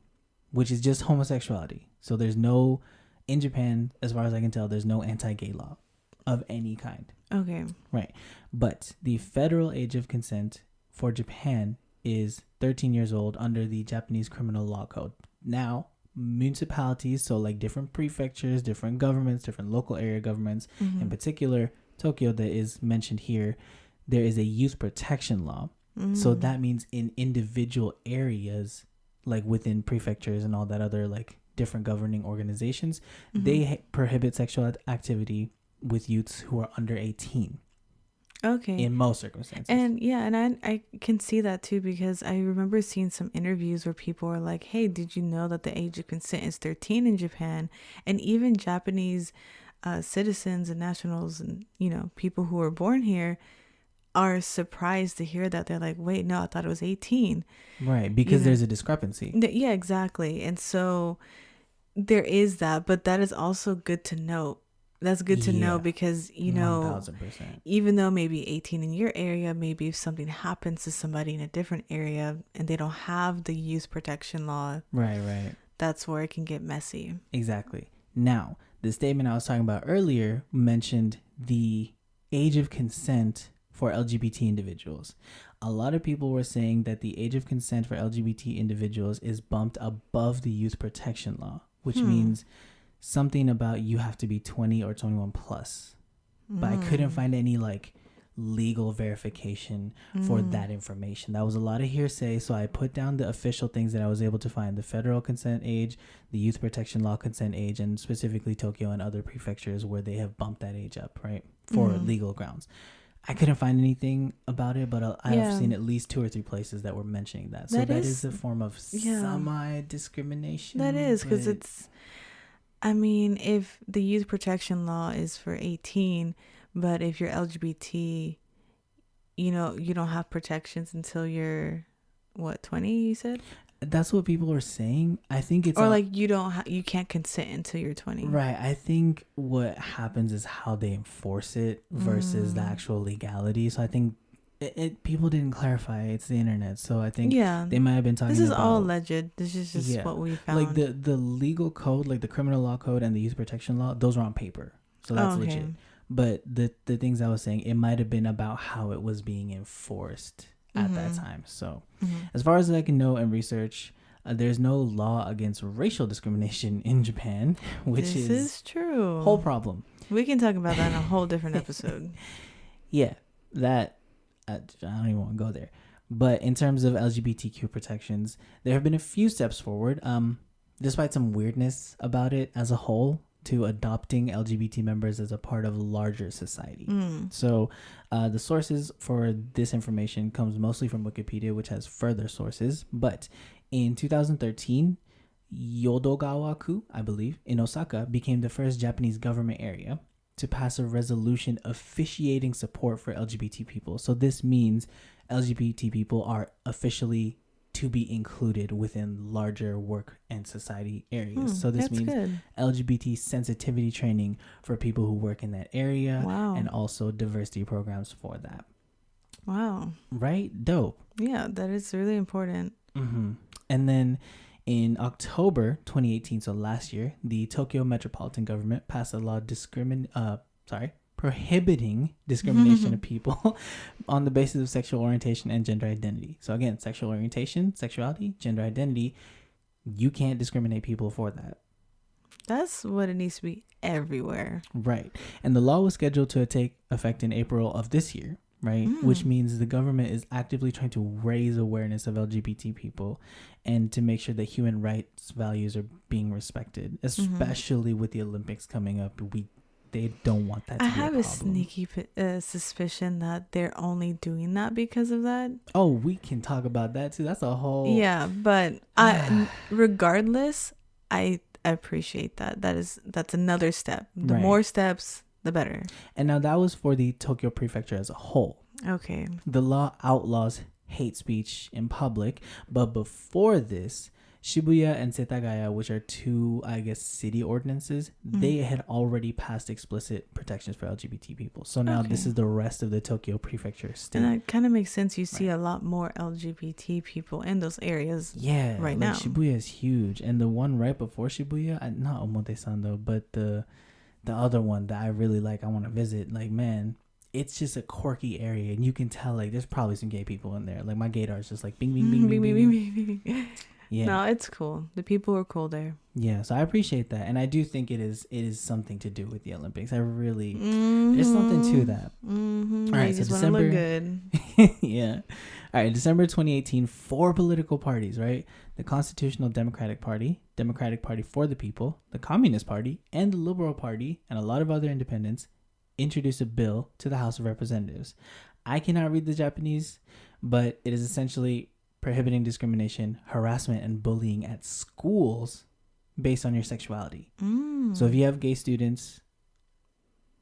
which is just homosexuality. So there's no, in Japan, as far as I can tell, there's no anti-gay law of any kind. Okay. Right. But the federal age of consent for Japan is 13 years old under the Japanese Criminal Law Code. Now, municipalities, so like different prefectures, different governments, different local area governments, in particular Tokyo that is mentioned here, there is a youth protection law. So that means in individual areas, like within prefectures and all that other like different governing organizations, they prohibit sexual activity with youths who are under 18. Okay. In most circumstances. And yeah, and I can see that too, because I remember seeing some interviews where people are like, hey, did you know that the age of consent is 13 in Japan? And even Japanese citizens and nationals and, people who are born here are surprised to hear that. They're like, wait, no, I thought it was 18. Right, because there's a discrepancy. Yeah, exactly. And so there is that, but that is also good to know. That's good to know because, 1000%. even though maybe 18 in your area, maybe if something happens to somebody in a different area and they don't have the youth protection law, Right. that's where it can get messy. Exactly. Now, the statement I was talking about earlier mentioned the age of consent for LGBT individuals. A lot of people were saying that the age of consent for LGBT individuals is bumped above the youth protection law, which means something about you have to be 20 or 21 plus. But I couldn't find any like legal verification for that information. That was a lot of hearsay. So I put down the official things that I was able to find: the federal consent age, the youth protection law consent age, and specifically Tokyo and other prefectures where they have bumped that age up, right, for legal grounds. I couldn't find anything about it, but I've seen at least 2 or 3 places that were mentioning that. So that is a form of semi-discrimination. That is, because if the youth protection law is for 18, But if you're LGBT, you don't have protections until you're, what, 20, you said? That's what people are saying. I think it's or like you can't consent until you're 20. right. I think what happens is how they enforce it versus the actual legality. So I think people didn't clarify. It's the internet, so I think Yeah, they might have been talking this is about all alleged. This is just yeah, what we like found. the legal code, like the criminal law code and the youth protection law. Those are on paper, so that's legit. But the things I was saying, it might have been about how it was being enforced at that time. So as far as I can know and research, there's no law against racial discrimination in Japan, which this is true. Whole problem. We can talk about that in a whole different episode. Yeah, that I don't even want to go there. But in terms of LGBTQ protections, there have been a few steps forward. Despite some weirdness about it as a whole, to adopting LGBT members as a part of larger society. So the sources for this information comes mostly from Wikipedia, which has further sources. But in 2013, Yodogawa-ku, I believe, in Osaka, became the first Japanese government area to pass a resolution officiating support for LGBT people. So this means LGBT people are officially to be included within larger work and society areas. So this means good. LGBT sensitivity training for people who work in that area. Wow. And also diversity programs for that. Wow. Right? Dope. Yeah, that is really important. And then in October 2018, so last year, the Tokyo Metropolitan Government passed a law prohibiting discrimination of people on the basis of sexual orientation and gender identity. So again, sexual orientation, sexuality, gender identity, you can't discriminate people for that. That's what it needs to be everywhere. Right. And the law was scheduled to take effect in April of this year, right? Which means the government is actively trying to raise awareness of LGBT people and to make sure that human rights values are being respected, especially with the Olympics coming up. They don't want that to be a problem. I have a sneaky suspicion that they're only doing that because of that. Oh, we can talk about that too. That's a whole... Yeah, but regardless, I appreciate that. That's another step. The more steps, the better. And now that was for the Tokyo Prefecture as a whole. Okay. The law outlaws hate speech in public, but before this, Shibuya and Setagaya, which are two, I guess, city ordinances, they had already passed explicit protections for LGBT people. So now this is the rest of the Tokyo Prefecture state. And that kind of makes sense. You see a lot more LGBT people in those areas right now. Shibuya is huge. And the one right before Shibuya, not Omote-san though, but the other one that I really like, I want to visit, like, man, it's just a quirky area. And you can tell, like, there's probably some gay people in there. Like, my gaydar is just like, bing, bing, bing, bing, bing, bing, bing. Yeah. No, it's cool. The people are cool there. Yeah, so I appreciate that, and I do think it is something to do with the Olympics. I really there's something to that. All right, so December. Look good. Yeah. All right, December 2018. 4 political parties, right? The Constitutional Democratic Party, Democratic Party for the People, the Communist Party, and the Liberal Party, and a lot of other independents introduced a bill to the House of Representatives. I cannot read the Japanese, but it is essentially prohibiting discrimination, harassment, and bullying at schools based on your sexuality. So if you have gay students,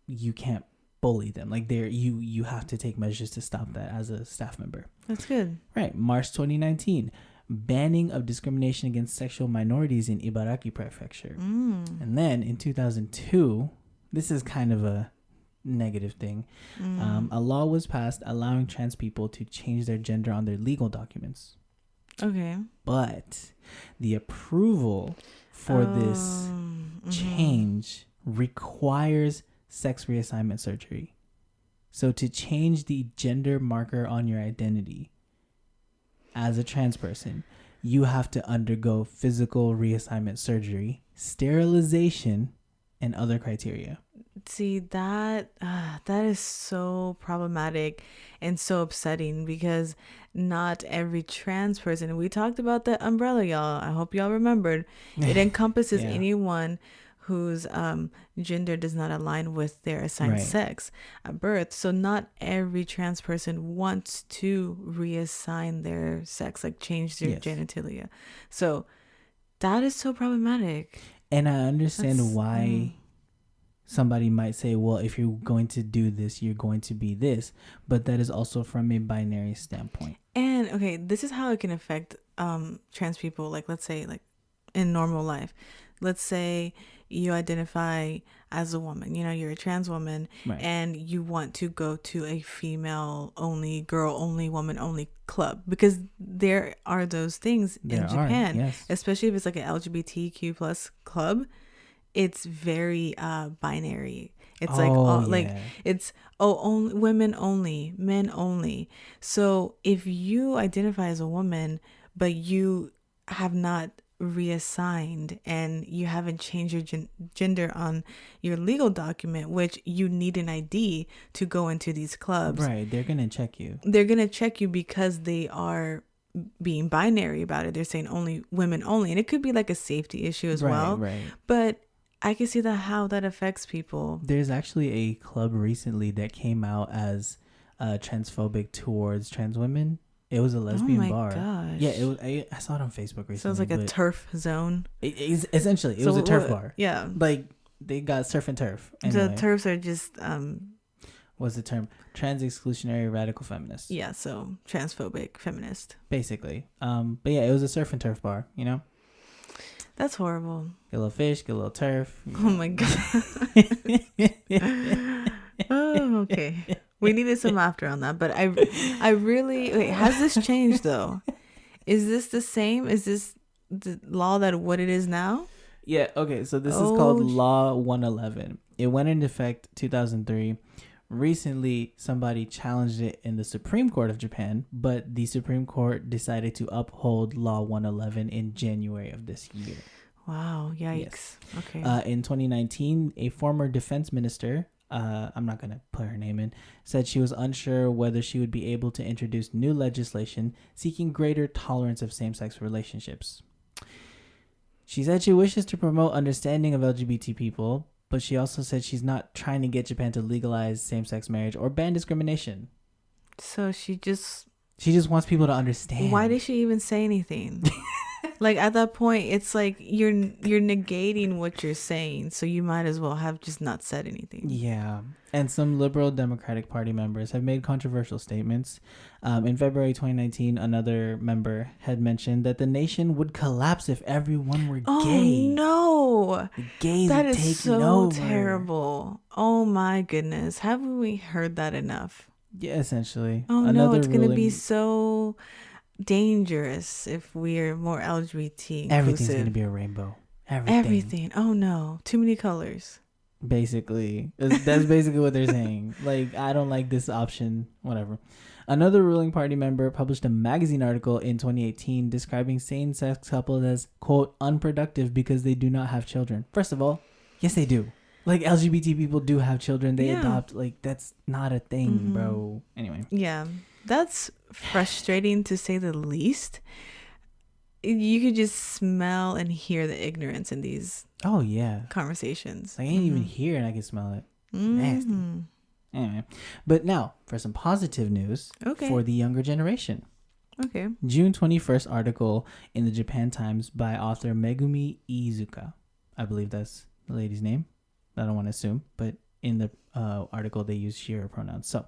you can't bully them. Like, you have to take measures to stop that as a staff member. That's good. Right. March 2019, banning of discrimination against sexual minorities in Ibaraki Prefecture. And then in 2002, this is kind of a negative thing. A law was passed allowing trans people to change their gender on their legal documents. Okay. But the approval for this change requires sex reassignment surgery. So to change the gender marker on your identity as a trans person, you have to undergo physical reassignment surgery, sterilization, and other criteria. See, that is so problematic and so upsetting, because not every trans person, we talked about the umbrella, y'all, I hope y'all remembered, it encompasses anyone whose gender does not align with their assigned sex at birth. So not every trans person wants to reassign their sex, like change their genitalia. So that is so problematic. And I understand why somebody might say, well, if you're going to do this, you're going to be this. But that is also from a binary standpoint. And okay, this is how it can affect trans people. Like, let's say, like in normal life, let's say you identify as a woman, you know, you're a trans woman, Right. and you want to go to a female only, girl only, woman only club, because there are those things in Japan, yes. especially if it's like an LGBTQ plus club. It's very binary. It's like all, like it's only women only, men only. So if you identify as a woman but you have not reassigned and you haven't changed your gender on your legal document, which you need an ID to go into these clubs, right, they're gonna check you. They're gonna check you because they are being binary about it. They're saying only women only, and it could be like a safety issue as well. Right. But I can see that how that affects people. There's actually a club recently that came out as transphobic towards trans women. It was a lesbian bar. Gosh. Yeah, it was. I saw it on Facebook recently. Sounds like a turf zone. Essentially, it was a turf bar. Yeah, like they got surf and turf. Anyway, the turfs are just what's the term? Trans exclusionary radical feminist. Yeah, so transphobic feminist. Basically. But yeah, it was a surf and turf bar. You know. That's horrible. Get a little fish, get a little turf. Oh my god. Oh, okay. We needed some laughter on that, but I really wait, has this changed though? Is this the same? Is this the law that what it is now? Yeah, okay. So this is called Law 111. It went into effect 2003. Recently, somebody challenged it in the Supreme Court of Japan, but the Supreme Court decided to uphold Law 111 in January of this year. Wow, yikes. Yes. Okay. In 2019, a former defense minister, I'm not going to put her name in, said she was unsure whether she would be able to introduce new legislation seeking greater tolerance of same-sex relationships. She said she wishes to promote understanding of LGBT people, but she also said she's not trying to get Japan to legalize same-sex marriage or ban discrimination. So she just wants people to understand. Why did she even say anything? Like at that point, it's like you're negating what you're saying, so you might as well have just not said anything. Yeah, and some liberal Democratic Party members have made controversial statements. In February 2019, another member had mentioned that the nation would collapse if everyone were gay. Oh no! The gays that would is take so over. Terrible. Oh my goodness! Haven't we heard that enough? Yeah, essentially. Oh no! It's gonna be so dangerous if we're more LGBT inclusive. Everything's gonna be a rainbow. Everything. Oh no! Too many colors. Basically, that's basically what they're saying. Like, I don't like this option. Whatever. Another ruling party member published a magazine article in 2018 describing same-sex couples as, quote, unproductive because they do not have children. First of all, yes, they do. Like, LGBT people do have children. They adopt. Like, that's not a thing, bro. Anyway. Yeah. That's frustrating to say the least. You could just smell and hear the ignorance in these conversations. I ain't even here and I can smell it. Nasty. Anyway, but now for some positive news for the younger generation. Okay. June 21st article in the Japan Times by author Megumi Iizuka. I believe that's the lady's name. I don't want to assume, but in the article they use she, her pronouns. So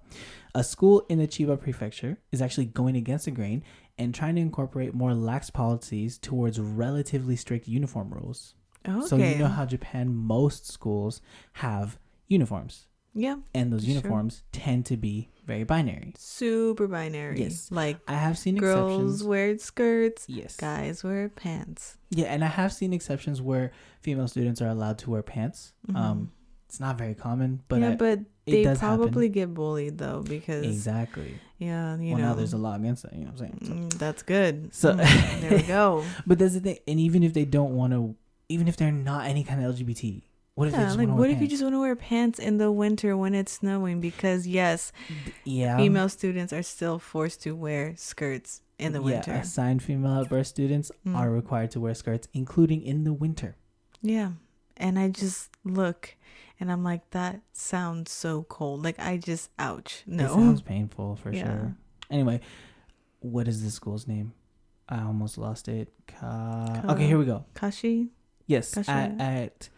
a school in the Chiba prefecture is actually going against the grain and trying to incorporate more lax policies towards relatively strict uniform rules. Okay. So you know how Japan, most schools have uniforms. Yeah. And those uniforms tend to be very binary. Super binary. Yes. Like I have seen girls exceptions. wear skirts. Yes. Guys wear pants. Yeah, and I have seen exceptions where female students are allowed to wear pants. It's not very common, but but they probably get bullied though because Yeah, you know. Now there's a law against that. You know what I'm saying? So, that's good. So there we go. But that's the thing, and even if they don't want to, even if they're not any kind of LGBT. What if you just want to wear pants in the winter when it's snowing? Because female students are still forced to wear skirts in the winter. Assigned female at birth students are required to wear skirts, including in the winter. Yeah, and I just look, and I'm like, that sounds so cold. Like ouch. No, it sounds painful for sure. Anyway, what is the school's name? I almost lost it. Okay, here we go. Kashi. Yes, at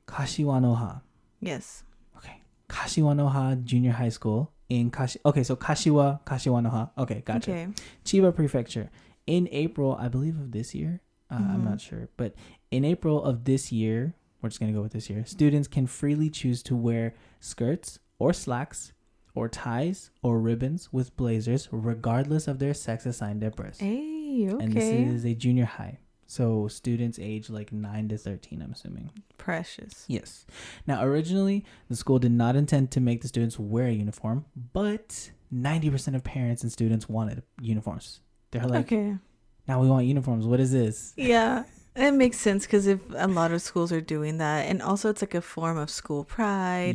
Kashiwanoha. Yes. Okay. Kashiwanoha Junior High School in Okay, so Kashiwanoha. Okay, gotcha. Okay. Chiba Prefecture. In April, I believe of this year. I'm not sure, but in April of this year, we're just gonna go with this year. Students can freely choose to wear skirts or slacks, or ties or ribbons with blazers, regardless of their sex assigned at birth. Hey, okay. And this is a junior high. So students age like 9 to 13, I'm assuming. Precious. Yes. Now, originally, the school did not intend to make the students wear a uniform, but 90% of parents and students wanted uniforms. They're like, okay, now we want uniforms. What is this? Yeah. It makes sense because if a lot of schools are doing that, and also it's like a form of school pride,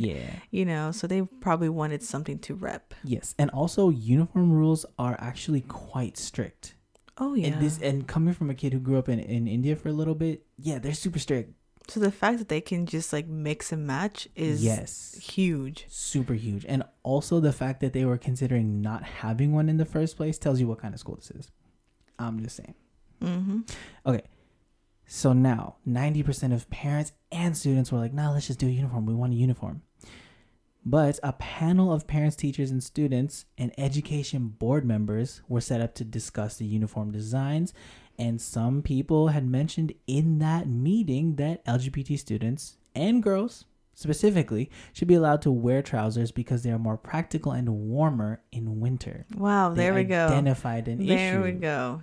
Yeah. So they probably wanted something to rep. Yes. And also, uniform rules are actually quite strict. Oh, yeah. And coming from a kid who grew up in India for a little bit, yeah, they're super strict. So the fact that they can just like mix and match is huge. Super huge. And also the fact that they were considering not having one in the first place tells you what kind of school this is. I'm just saying. Okay. So now 90% of parents and students were like, no, let's just do a uniform. We want a uniform. But a panel of parents, teachers, and students and education board members were set up to discuss the uniform designs. And some people had mentioned in that meeting that LGBT students and girls specifically should be allowed to wear trousers because they are more practical and warmer in winter. Wow, there we go. Identified an issue. There we go.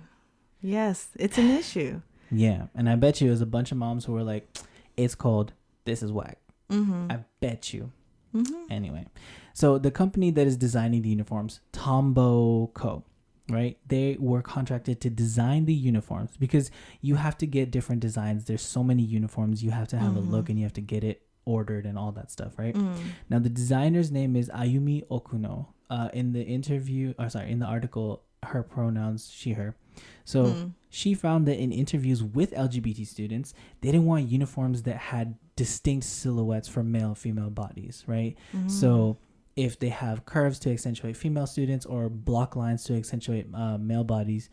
Yes, it's an issue. Yeah, and I bet you there's a bunch of moms who were like, it's cold, this is whack. I bet you. Anyway, so the company that is designing the uniforms, Tombow Co., right? They were contracted to design the uniforms because you have to get different designs. There's so many uniforms. You have to have a look and you have to get it ordered and all that stuff, right? Now, the designer's name is Ayumi Okuno. In the article, her pronouns, she, her. So she found that in interviews with LGBT students, they didn't want uniforms that had distinct silhouettes for male and female bodies, right? So if they have curves to accentuate female students or block lines to accentuate male bodies,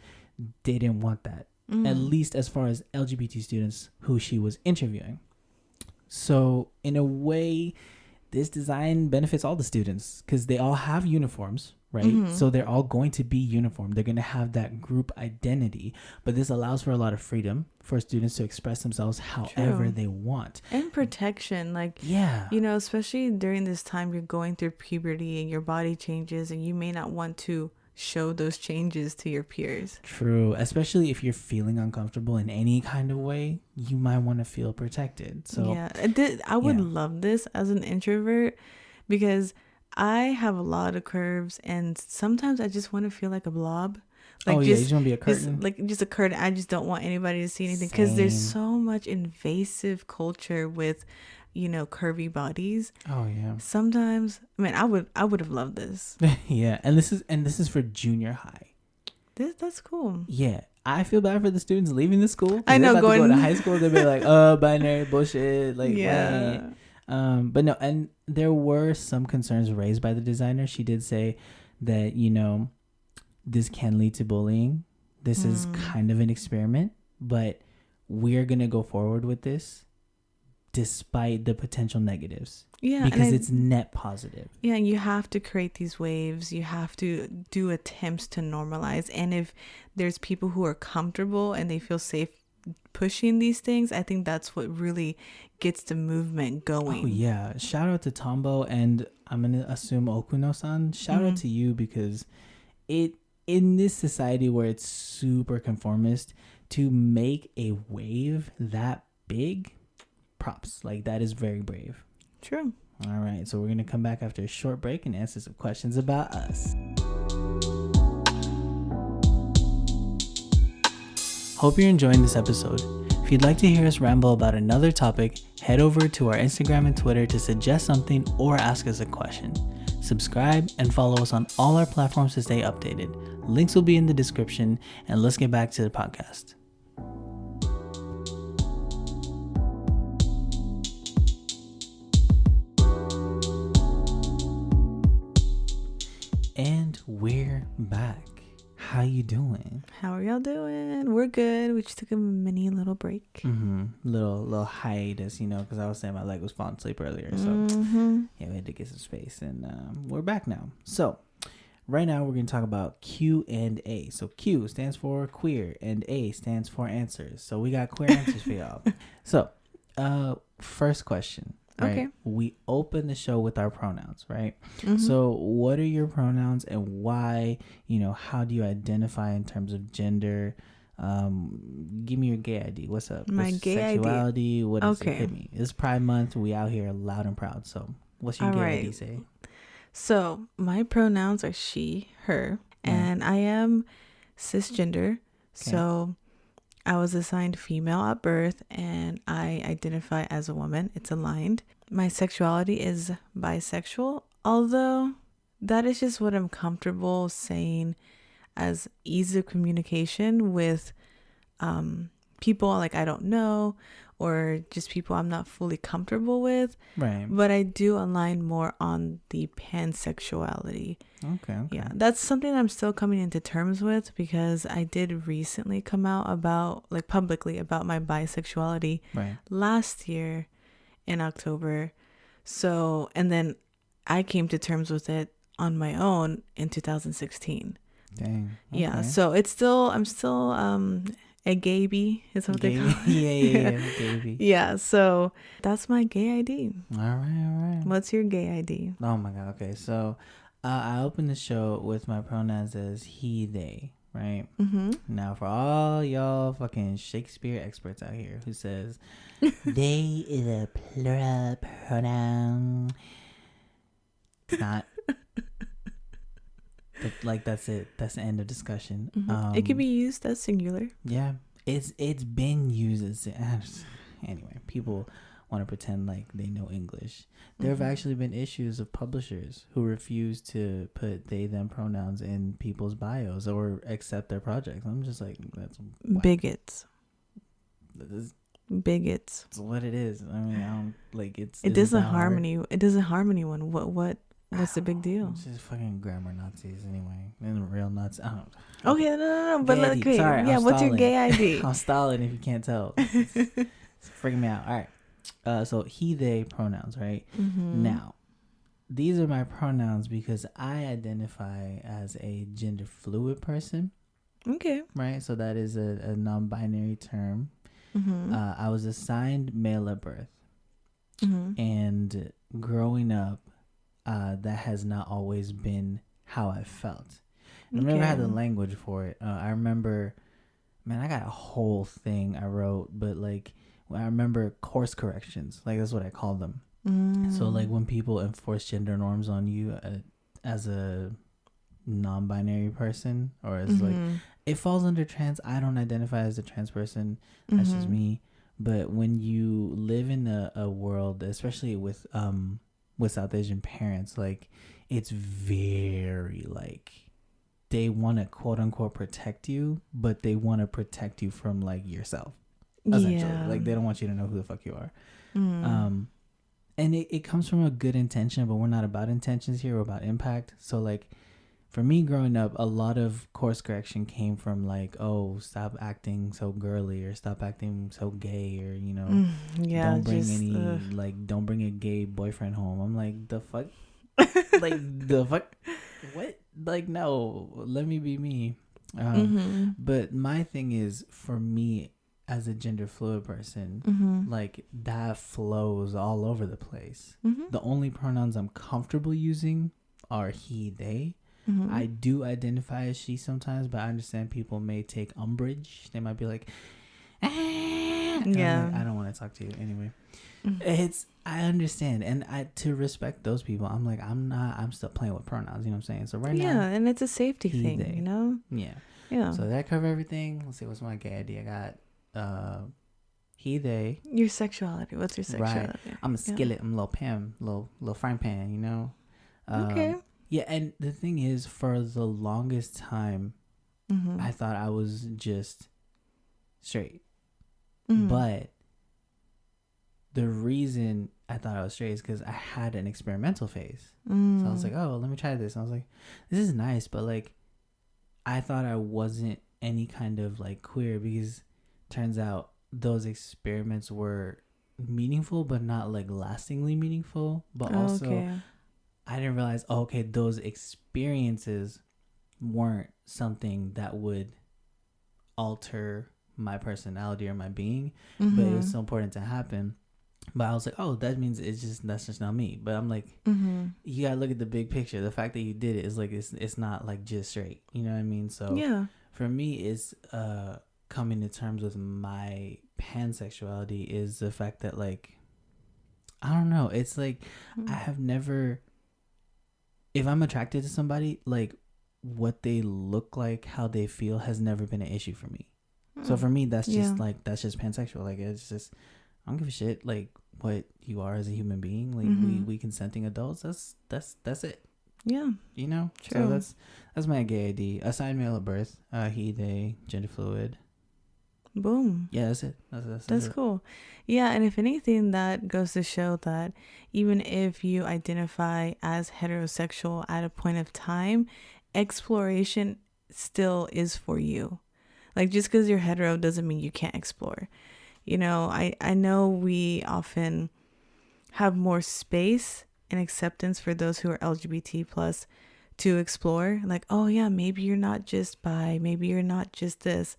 they didn't want that, at least as far as LGBT students who she was interviewing. So in a way, this design benefits all the students because they all have uniforms, right? So they're all going to be uniform. They're going to have that group identity, but this allows for a lot of freedom for students to express themselves however they want. And protection, especially during this time you're going through puberty and your body changes and you may not want to show those changes to your peers. True. Especially if you're feeling uncomfortable in any kind of way, you might want to feel protected. So I would love this as an introvert because I have a lot of curves and sometimes I just want to feel like a blob. You just want to be a curtain? Just a curtain. I just don't want anybody to see anything because there's so much invasive culture with, curvy bodies. Oh yeah. Sometimes, I would have loved this. Yeah, and this is for junior high. That's cool. Yeah, I feel bad for the students leaving the school. I know, going to go to high school, they'll be like, binary bullshit. But no, and there were some concerns raised by the designer. She did say that, this can lead to bullying. This is kind of an experiment, but we're going to go forward with this despite the potential negatives. Yeah. Because it's net positive. Yeah. And you have to create these waves. You have to do attempts to normalize. And if there's people who are comfortable and they feel safe pushing these things, I think that's what really gets the movement going. Oh yeah, shout out to Tombow, and I'm gonna assume Okuno-san. Shout out to you because in this society where it's super conformist, to make a wave that big, props. That is very brave. True. All right, so we're gonna come back after a short break and answer some questions about us. Hope you're enjoying this episode. If you'd like to hear us ramble about another topic, head over to our Instagram and Twitter to suggest something or ask us a question. Subscribe and follow us on all our platforms to stay updated. Links will be in the description, and let's get back to the podcast. And we're back. How you doing? How are y'all doing? We're good. We just took a mini little break. Little hiatus, because I was saying my leg was falling asleep earlier. So yeah, we had to get some space, and we're back now. So right now we're going to talk about Q and A. So Q stands for queer, and A stands for answers. So we got queer answers for y'all. So first question. Right? Okay. We open the show with our pronouns, right? So what are your pronouns and why, how do you identify in terms of gender? Give me your gay ID. What's up? My what's gay sexuality? ID. What is Okay. it? Hit me. It's Pride Month. We out here loud and proud. So what's your All gay right. ID say? So my pronouns are she, her, and I am cisgender. Okay. So I was assigned female at birth, and I identify as a woman. It's aligned. My sexuality is bisexual, although that is just what I'm comfortable saying as ease of communication with people like I don't know, or just people I'm not fully comfortable with. Right. But I do align more on the pansexuality. Okay. Yeah, that's something I'm still coming into terms with, because I did recently come out about, like, publicly about my bisexuality last year in October. So, and then I came to terms with it on my own in 2016. Dang. Okay. Yeah, so I'm still a gayby is what they call it. Yeah, gayby. Yeah, so that's my gay ID. All right. What's your gay ID? Oh my god. Okay, so I opened the show with my pronouns as he, they, right? Now for all y'all fucking Shakespeare experts out here who says they is a plural pronoun, it's not. Like that's it. That's the end of discussion. It can be used as singular. Yeah, it's been used as anyway. People want to pretend like they know English. There have actually been issues of publishers who refuse to put they them pronouns in people's bios or accept their projects. I'm just like, that's bigots. Bigots. It's what it is. I mean, I don't like it's. It doesn't harm anyone. It doesn't harm anyone. What's the big deal? It's just fucking grammar Nazis anyway. And real Nazis. I don't. Okay, no. But okay. Sorry, yeah, what's your gay ID? I'm stalling if you can't tell. It's freaking me out. All right. So he, they pronouns, right? Now, these are my pronouns because I identify as a gender fluid person. Okay. Right. So that is a non-binary term. I was assigned male at birth. And growing up, that has not always been how I felt. I never had the language for it. I remember, man, I got a whole thing I wrote, but like I remember course corrections. Like that's what I call them. So like when people enforce gender norms on you as a non-binary person, or as like it falls under trans. I don't identify as a trans person. That's just me. But when you live in a world, especially with South Asian parents, like it's very like they want to quote unquote protect you, but they want to protect you from like yourself, essentially. Like they don't want you to know who the fuck you are. And it comes from a good intention, but we're not about intentions here, we're about impact. So like for me growing up, a lot of course correction came from like, oh, stop acting so girly, or stop acting so gay, or don't bring don't bring a gay boyfriend home. I'm like, the fuck? Like the fuck? What? Like, no, let me be me. But my thing is, for me as a gender fluid person, like that flows all over the place. The only pronouns I'm comfortable using are he, they. I do identify as she sometimes, but I understand people may take umbrage. They might be like, I don't want to talk to you anyway. I understand, and to respect those people, I'm like, I'm still playing with pronouns, you know what I'm saying? So right now, and it's a safety thing, they. Yeah. So that cover everything. Let's see, what's my gay ID? I got he, they. Your sexuality. What's your sexuality? Right. I'm a skillet. I'm a little pan, little frying pan, Okay. Yeah, and the thing is, for the longest time, I thought I was just straight. But the reason I thought I was straight is because I had an experimental phase. So I was like, oh, let me try this. And I was like, this is nice, but like, I thought I wasn't any kind of like queer because turns out those experiments were meaningful but not like lastingly meaningful. But also Okay. I didn't realize, oh, okay, those experiences weren't something that would alter my personality or my being, but it was Mm-hmm. so important to happen. But I was like, oh, that means that's just not me. But I'm like, Mm-hmm. you gotta look at the big picture. The fact that you did it is like it's not like just straight. You know what I mean? So Yeah. for me, it's coming to terms with my pansexuality is the fact that like I don't know. It's like I have never, if I'm attracted to somebody, like what they look like, how they feel has never been an issue for me. So for me, that's Yeah. just like that's just pansexual. Like it's just I don't give a shit like what you are as a human being. Like we consenting adults. That's it. Yeah. You know. True. So that's my gay ID. Assigned male at birth. He they gender fluid. Boom. Yeah, that's it. That's it. cool. Yeah, and if anything, that goes to show that even if you identify as heterosexual at a point of time, exploration still is for you. Like, just because you're hetero doesn't mean you can't explore. You know, I know we often have more space and acceptance for those who are LGBT plus to explore. Like, oh yeah, maybe you're not just bi, maybe you're not just this.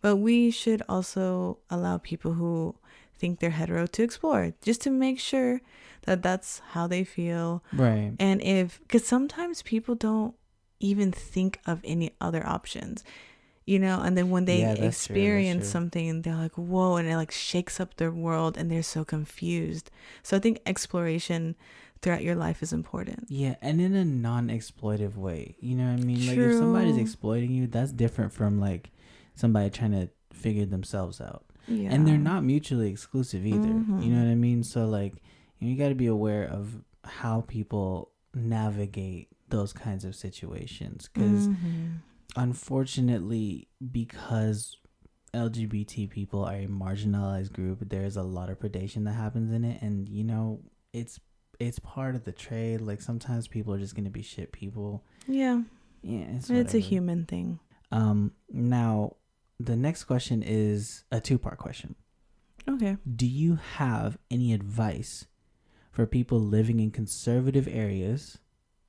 But we should also allow people who think they're hetero to explore, just to make sure that that's how they feel. Right. And because sometimes people don't even think of any other options, you know, and then when they Yeah, that's true. That's experience true. something, they're like, whoa, and it like shakes up their world and they're so confused. So I think exploration throughout your life is important. Yeah, and in a non-exploitive way. You know what I mean? Like if somebody's True. exploiting you, that's different from like somebody trying to figure themselves out. Yeah. And they're not mutually exclusive either. You know Mm-hmm. what I mean? So like you got to be aware of how people navigate those kinds of situations cuz Mm-hmm. unfortunately because LGBT people are a marginalized group, there's a lot of predation that happens in it and you know, it's part of the trade. Like sometimes people are just gonna be shit people. Yeah. Yeah, it's It's a whatever. human thing. Now the next question is a two-part question. Okay. Do you have any advice for people living in conservative areas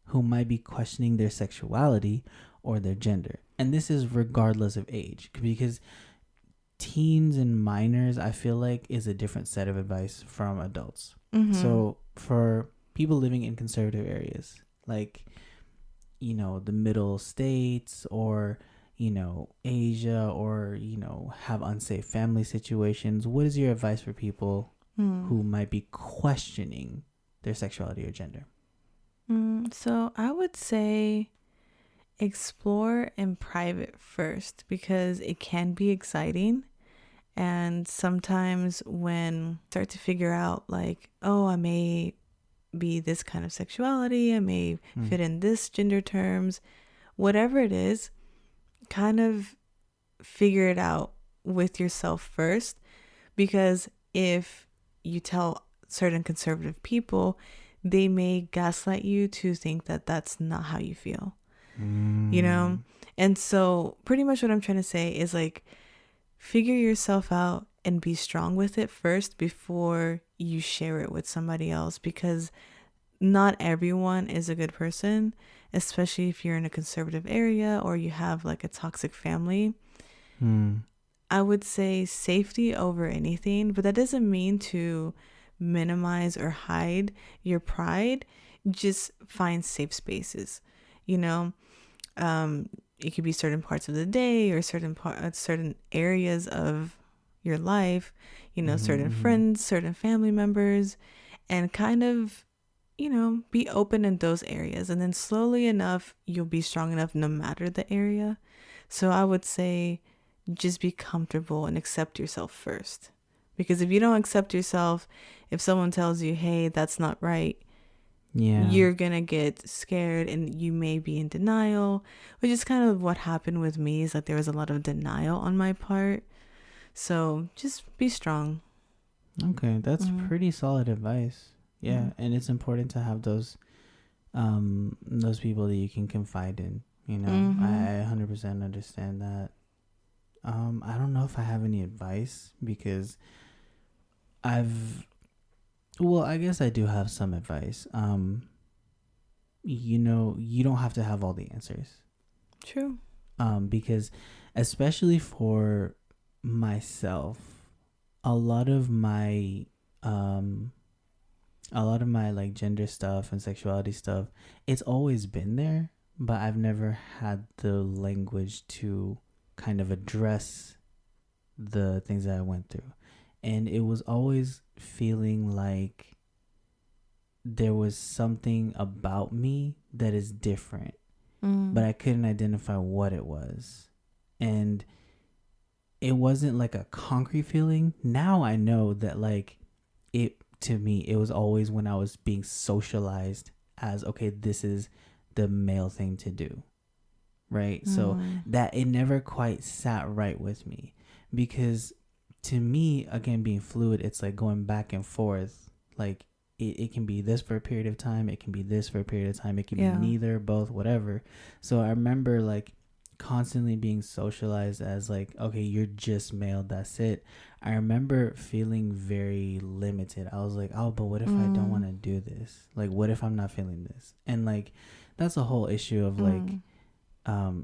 who might be questioning their sexuality or their gender? And this is regardless of age, because teens and minors, I feel like, is a different set of advice from adults. Mm-hmm. So for people living in conservative areas, like, you know, the middle states or, you know, Asia or, you know, have unsafe family situations, what is your advice for people who might be questioning their sexuality or gender? So I would say explore in private first because it can be exciting. And sometimes when you start to figure out like, oh, I may be this kind of sexuality, I may fit in this gender terms, whatever it is, kind of figure it out with yourself first. Because if you tell certain conservative people, they may gaslight you to think that that's not how you feel, you know? And so pretty much what I'm trying to say is like, figure yourself out and be strong with it first before you share it with somebody else, because not everyone is a good person, especially if you're in a conservative area or you have like a toxic family. I would say safety over anything, but that doesn't mean to minimize or hide your pride. Just find safe spaces, you know. It could be certain parts of the day or certain areas of your life, you know, certain friends, certain family members, and kind of, you know, be open in those areas. And then slowly enough, you'll be strong enough no matter the area. So I would say just be comfortable and accept yourself first. Because if you don't accept yourself, if someone tells you, hey, that's not right, you're gonna get scared and you may be in denial, which is kind of what happened with me, is that there was a lot of denial on my part. So just be strong. Okay, that's pretty solid advice. Yeah, and it's important to have those people that you can confide in, You know, Mm-hmm. I 100% understand that. I don't know if I have any advice because I've, well, I guess I do have some advice. You know, you don't have to have all the answers. True. Because especially for myself, a lot of my, um, a lot of my like gender stuff and sexuality stuff, it's always been there, but I've never had the language to kind of address the things that I went through. And it was always feeling like there was something about me that is different, but I couldn't identify what it was. And it wasn't like a concrete feeling. Now I know that like it, to me, it was always when I was being socialized as, okay, this is the male thing to do. Right. So that it never quite sat right with me because to me, again, being fluid, it's like going back and forth. Like it can be this for a period of time. It can be this for a period of time. It can be neither, both, whatever. So I remember like constantly being socialized as like, okay, you're just male. That's it. I remember feeling very limited. I was like, oh, but what if I don't want to do this? Like, what if I'm not feeling this? And like, that's a whole issue of like,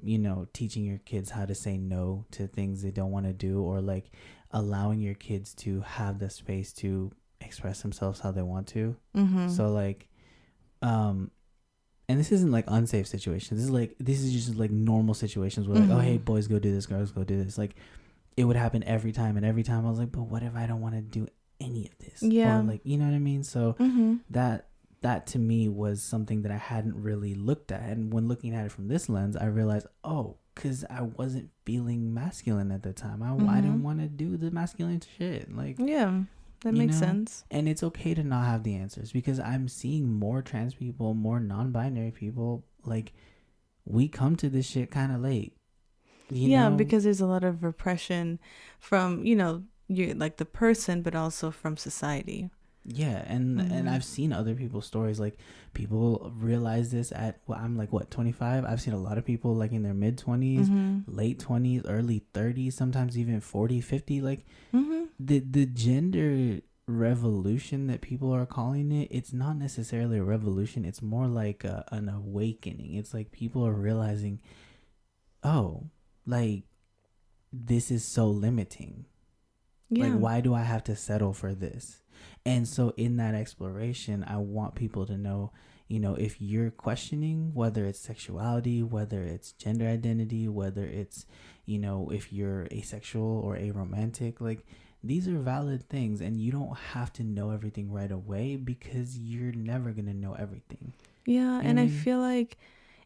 you know, teaching your kids how to say no to things they don't want to do, or like allowing your kids to have the space to express themselves how they want to. So like, and this isn't like unsafe situations. This is just like normal situations where like, oh hey, boys go do this, girls go do this. Like it would happen every time, and every time I was like, but what if I don't want to do any of this? Yeah. Or like, you know what I mean? So that to me was something that I hadn't really looked at. And when looking at it from this lens, I realized, oh, because I wasn't feeling masculine at the time. I didn't want to do the masculine shit. Like, yeah, that makes sense. And it's okay to not have the answers because I'm seeing more trans people, more non-binary people. Like, we come to this shit kind of late. You know? Because there's a lot of repression from, you know, you like the person, but also from society. Yeah, and I've seen other people's stories. Like people realize this at, well, I'm like what, 25. I've seen a lot of people like in their mid 20s, late 20s, early 30s, sometimes even 40, 50. Like the gender revolution that people are calling it, it's not necessarily a revolution. It's more like an awakening. It's like people are realizing, oh, like this is so limiting. Like, why do I have to settle for this? And so in that exploration, I want people to know, you know, if you're questioning whether it's sexuality, whether it's gender identity, whether it's, you know, if you're asexual or aromantic, like these are valid things, and you don't have to know everything right away because you're never going to know everything. Yeah. You know and I mean? feel like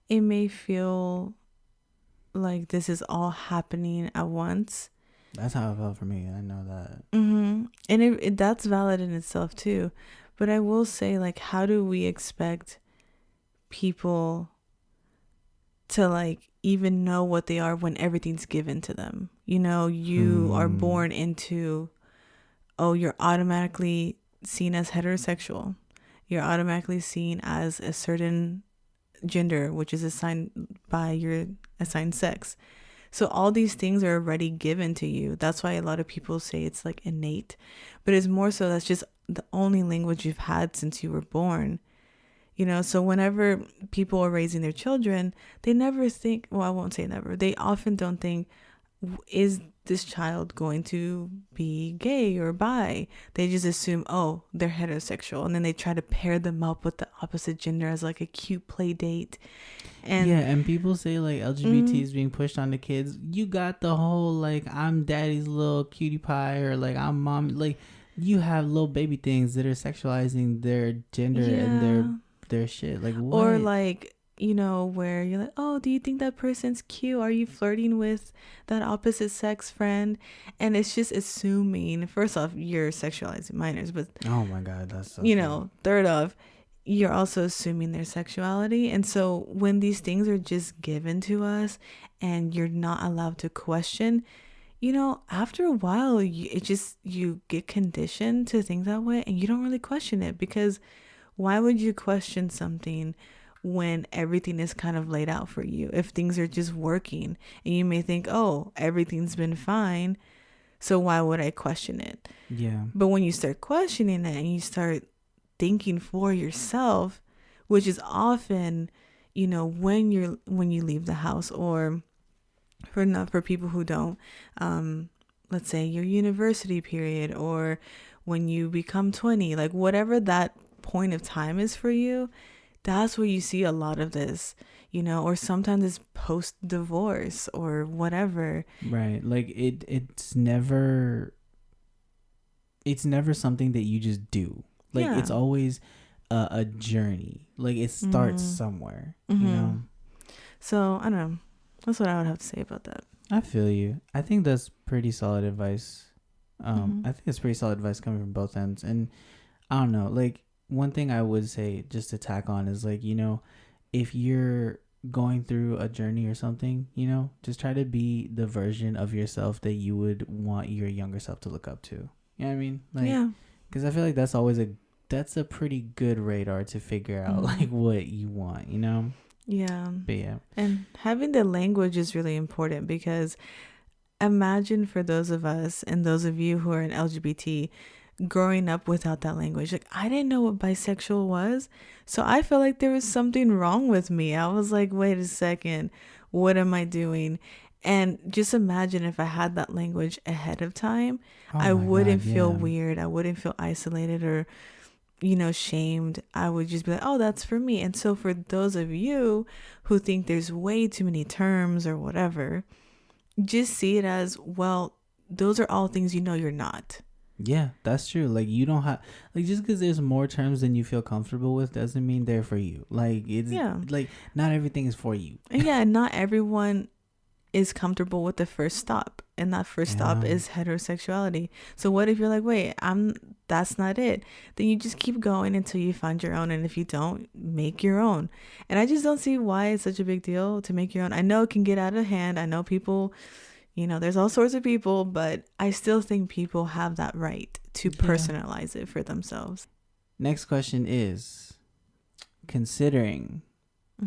it may feel like this is all happening at once. That's how it felt for me. I know that. And that's valid in itself too. But I will say, like, how do we expect people to like even know what they are when everything's given to them? You know, you are born into, oh, you're automatically seen as heterosexual. You're automatically seen as a certain gender, which is assigned by your assigned sex. So all these things are already given to you. That's why a lot of people say it's like innate, but it's more so that's just the only language you've had since you were born. You know, so whenever people are raising their children, they never think, well, I won't say never. They often don't think, is this child going to be gay or bi? They just assume, oh, they're heterosexual. And then they try to pair them up with the opposite gender as like a cute play date. And yeah, and people say like LGBT is being pushed onto kids. You got the whole like, I'm daddy's little cutie pie, or like I'm mom. Like you have little baby things that are sexualizing their gender and their shit. Like what? Or like, you know, where you're like, oh, do you think that person's cute? Are you flirting with that opposite sex friend? And it's just assuming, first off, you're sexualizing minors, but oh my God, that's so you know, third off, you're also assuming their sexuality. And so when these things are just given to us and you're not allowed to question, you know, after a while, you get conditioned to think that way and you don't really question it, because why would you question something when everything is kind of laid out for you. If things are just working and you may think, oh, everything's been fine, so why would I question it? Yeah. But when you start questioning it and you start thinking for yourself, which is often, when you leave the house, or for people who don't, let's say your university period, or when you become 20, like whatever that point of time is for you, that's where you see a lot of this, or sometimes it's post divorce or whatever. Right. Like it's never something that you just do. Like Yeah. it's always a journey. Like it starts somewhere, So I don't know. That's what I would have to say about that. I feel you. I think that's pretty solid advice. I think it's pretty solid advice coming from both ends. And I don't know, like one thing I would say just to tack on is like, if you're going through a journey or something, just try to be the version of yourself that you would want your younger self to look up to. You know what I mean? Like, yeah. Because I feel like that's always that's a pretty good radar to figure out like what you want, Yeah. But yeah. And having the language is really important, because imagine for those of us and those of you who are in LGBT growing up without that language. Like, I didn't know what bisexual was. So I felt like there was something wrong with me. I was like, wait a second, what am I doing? And just imagine if I had that language ahead of time, I wouldn't feel weird. I wouldn't feel isolated or, shamed. I would just be like, oh, that's for me. And so for those of you who think there's way too many terms or whatever, just see it as, well, those are all things you're not. Yeah, that's true. Like you don't have, like, just because there's more terms than you feel comfortable with doesn't mean they're for you. Like it's like not everything is for you. Yeah, not everyone is comfortable with the first stop, and that first stop is heterosexuality. So what if you're like, wait, that's not it? Then you just keep going until you find your own, and if you don't, make your own. And I just don't see why it's such a big deal to make your own. I know it can get out of hand. I know people, there's all sorts of people, but I still think people have that right to personalize it for themselves. Next question is, considering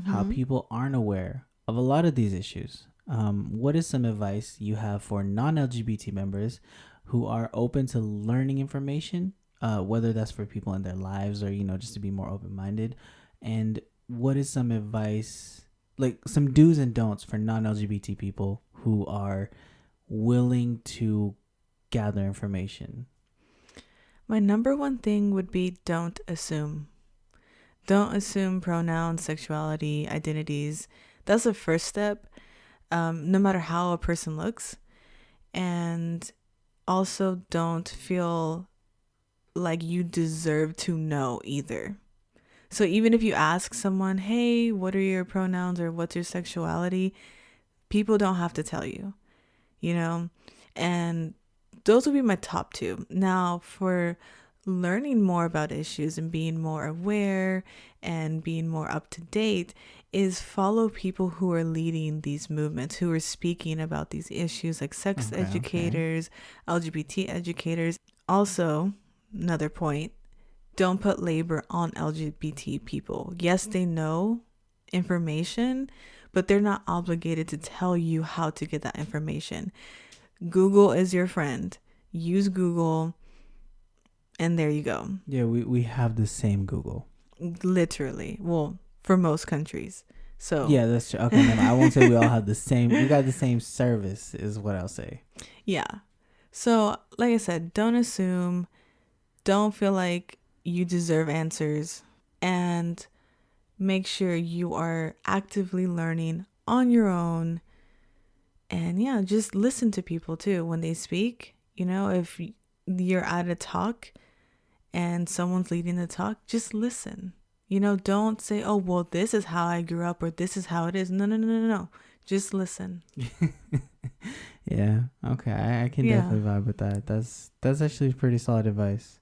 how people aren't aware of a lot of these issues, what is some advice you have for non-LGBT members who are open to learning information, whether that's for people in their lives or, just to be more open-minded? And what is some advice, like some do's and don'ts for non-LGBT people who are willing to gather information? My number one thing would be don't assume. Don't assume pronouns, sexuality, identities. That's the first step, no matter how a person looks. And also don't feel like you deserve to know either. So even if you ask someone, hey, what are your pronouns or what's your sexuality? People don't have to tell you, and those would be my top two. Now, for learning more about issues and being more aware and being more up to date, is follow people who are leading these movements, who are speaking about these issues, like sex educators, LGBT educators. Also, another point, don't put labor on LGBT people. Yes, they know information, but they're not obligated to tell you how to get that information. Google is your friend. Use Google, and there you go. Yeah, we have the same Google. Literally. Well, for most countries. So yeah, that's true. Okay, no, I won't say we all have the same. We got the same service, is what I'll say. Yeah. So, like I said, don't assume. Don't feel like you deserve answers, and make sure you are actively learning on your own. And yeah, just listen to people too when they speak. If you're at a talk and someone's leading the talk, just listen. Don't say, oh, well, this is how I grew up or this is how it is. No. Just listen. Yeah. Okay. I can definitely vibe with that. That's actually pretty solid advice.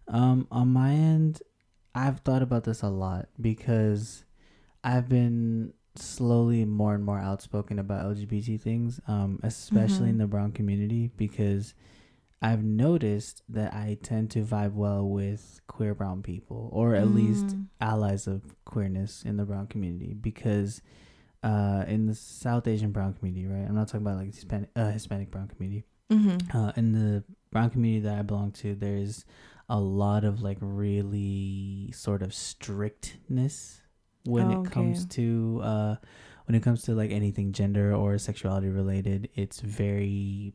On my end, I've thought about this a lot because I've been slowly more and more outspoken about LGBT things, especially in the brown community, because I've noticed that I tend to vibe well with queer brown people, or at least allies of queerness in the brown community, because in the South Asian brown community, right? I'm not talking about like Hispanic brown community. In the brown community that I belong to, there's a lot of like really sort of strictness when it comes to like anything gender or sexuality related. It's very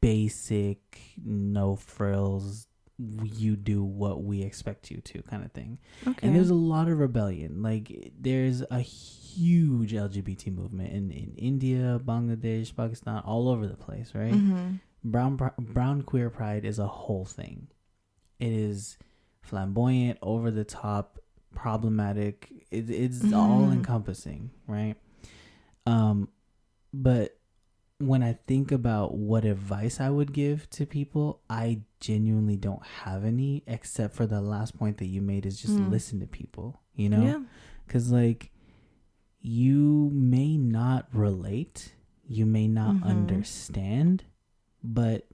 basic, no frills, you do what we expect you to kind of thing. And there's a lot of rebellion. Like there's a huge LGBT movement in India, Bangladesh, Pakistan, all over the place, right? Brown queer pride is a whole thing. It is flamboyant, over the top, problematic. It's all encompassing, right? But when I think about what advice I would give to people, I genuinely don't have any, except for the last point that you made, is just listen to people, you know? Yeah. Because, like, you may not relate, you may not understand, but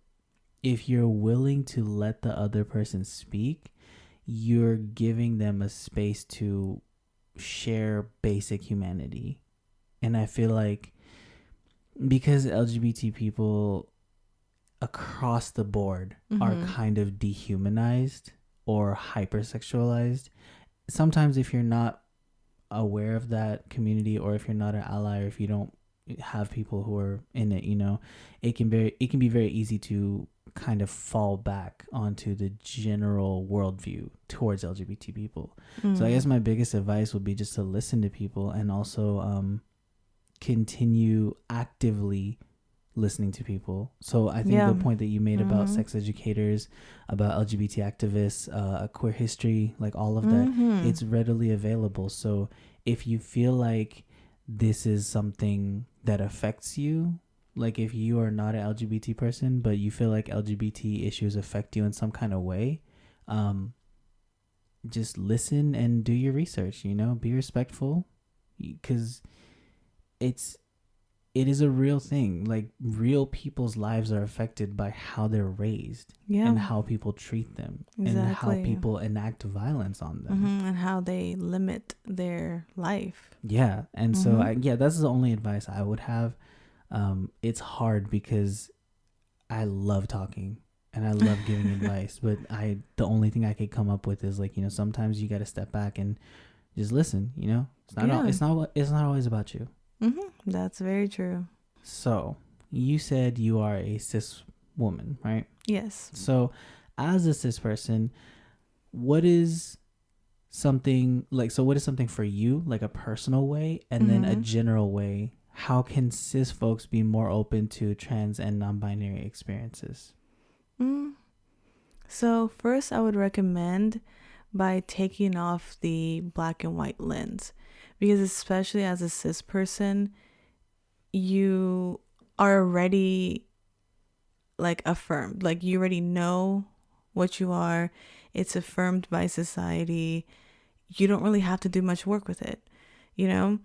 if you're willing to let the other person speak, you're giving them a space to share basic humanity. And I feel like because LGBT people across the board are kind of dehumanized or hypersexualized, sometimes if you're not aware of that community, or if you're not an ally, or if you don't have people who are in it, you know, it can be very easy to kind of fall back onto the general worldview towards LGBT people. So I guess my biggest advice would be just to listen to people, and also continue actively listening to people. So I think the point that you made about sex educators, about LGBT activists, queer history, like all of that, it's readily available. So if you feel like this is something that affects you, like if you are not an LGBT person, but you feel like LGBT issues affect you in some kind of way, just listen and do your research, you know, be respectful, because it is a real thing. Like real people's lives are affected by how they're raised, and how people treat them, and how people enact violence on them, and how they limit their life. Yeah. And so that's the only advice I would have. It's hard because I love talking and I love giving advice, but the only thing I could come up with is like, you know, sometimes you got to step back and just listen, you know. It's not always about you. That's very true. So you said you are a cis woman, right? Yes. So as a cis person, what is something for you, like a personal way, and then a general way? How can cis folks be more open to trans and non-binary experiences? So first, I would recommend by taking off the black and white lens, because especially as a cis person, you are already like affirmed, like you already know what you are. It's affirmed by society. You don't really have to do much work with it, you know?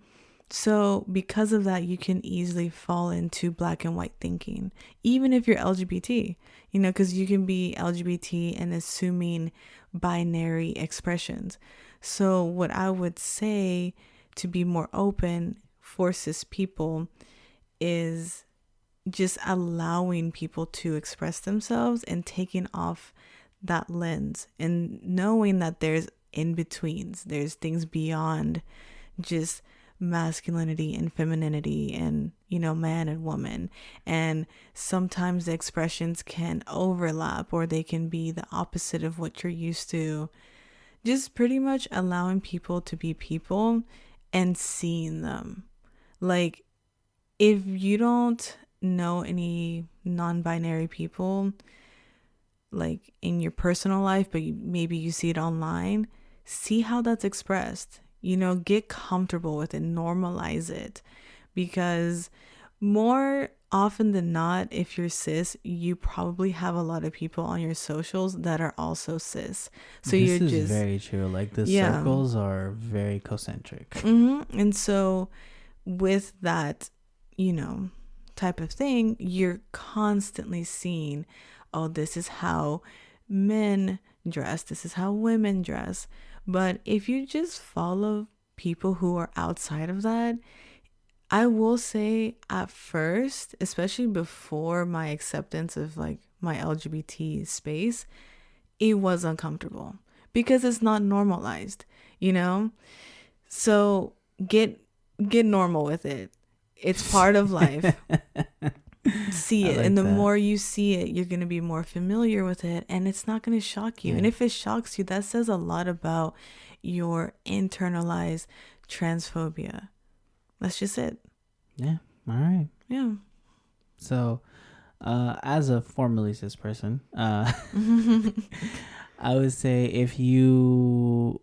So because of that, you can easily fall into black and white thinking, even if you're LGBT, you know, because you can be LGBT and assuming binary expressions. So what I would say to be more open for cis people is just allowing people to express themselves and taking off that lens and knowing that there's in-betweens, there's things beyond just masculinity and femininity and, you know, man and woman. And sometimes the expressions can overlap, or they can be the opposite of what you're used to. Just pretty much allowing people to be people and seeing them. Like, if you don't know any non-binary people, like in your personal life, but maybe you see it online, see how that's expressed. You know, get comfortable with it, normalize it, because more often than not, if you're cis, you probably have a lot of people on your socials that are also cis. So this is very true. Like the circles are very concentric. And so with that, you know, type of thing, you're constantly seeing, oh, this is how men dress, this is how women dress. But if you just follow people who are outside of that, I will say at first, especially before my acceptance of like my LGBT space, it was uncomfortable because it's not normalized, you know? So get normal with it. It's part of life. See I it, like and the that. more you see it, you're going to be more familiar with it, and it's not going to shock you. Yeah. And if it shocks you, that says a lot about your internalized transphobia. That's just it. Yeah. All right. Yeah. So, as a formerly cis person, I would say if you,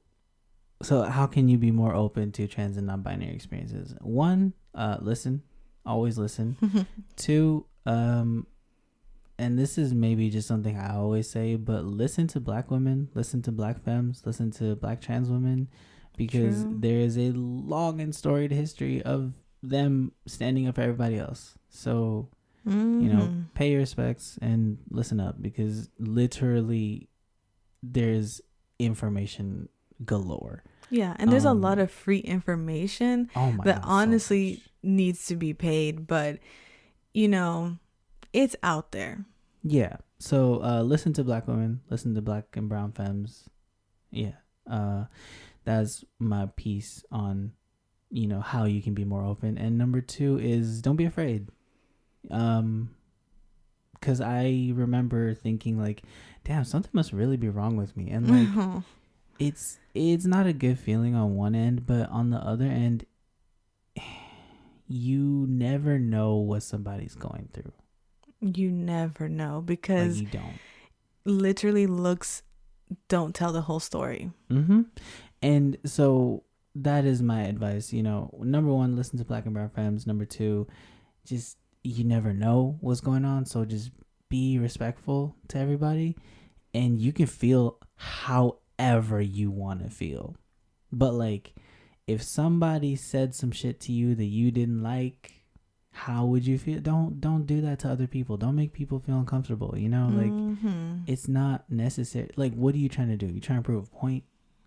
so how can you be more open to trans and non-binary experiences? One, listen, always listen. Two, and this is maybe just something I always say, but listen to Black women, listen to Black femmes, listen to Black trans women, because True. there is a long and storied history of them standing up for everybody else. So, you know, pay your respects and listen up, because literally there's information galore. Yeah, and there's a lot of free information that honestly needs to be paid, but you know, it's out there. Yeah. So listen to Black women, listen to Black and brown femmes. Yeah. That's my piece on, you know, how you can be more open. And number two is don't be afraid. Because I remember thinking like, damn, something must really be wrong with me. And like, it's not a good feeling on one end, but on the other end, you never know what somebody's going through. You never know, because like, you don't. Literally looks don't tell the whole story. And so that is my advice. You know, number one, listen to Black and brown femmes. Number two, just, you never know what's going on, so just be respectful to everybody, and you can feel however you want to feel. But like, if somebody said some shit to you that you didn't like, how would you feel? Don't do that to other people. Don't make people feel uncomfortable, you know? Like, it's not necessary. Like, what are you trying to do? You trying to prove a point?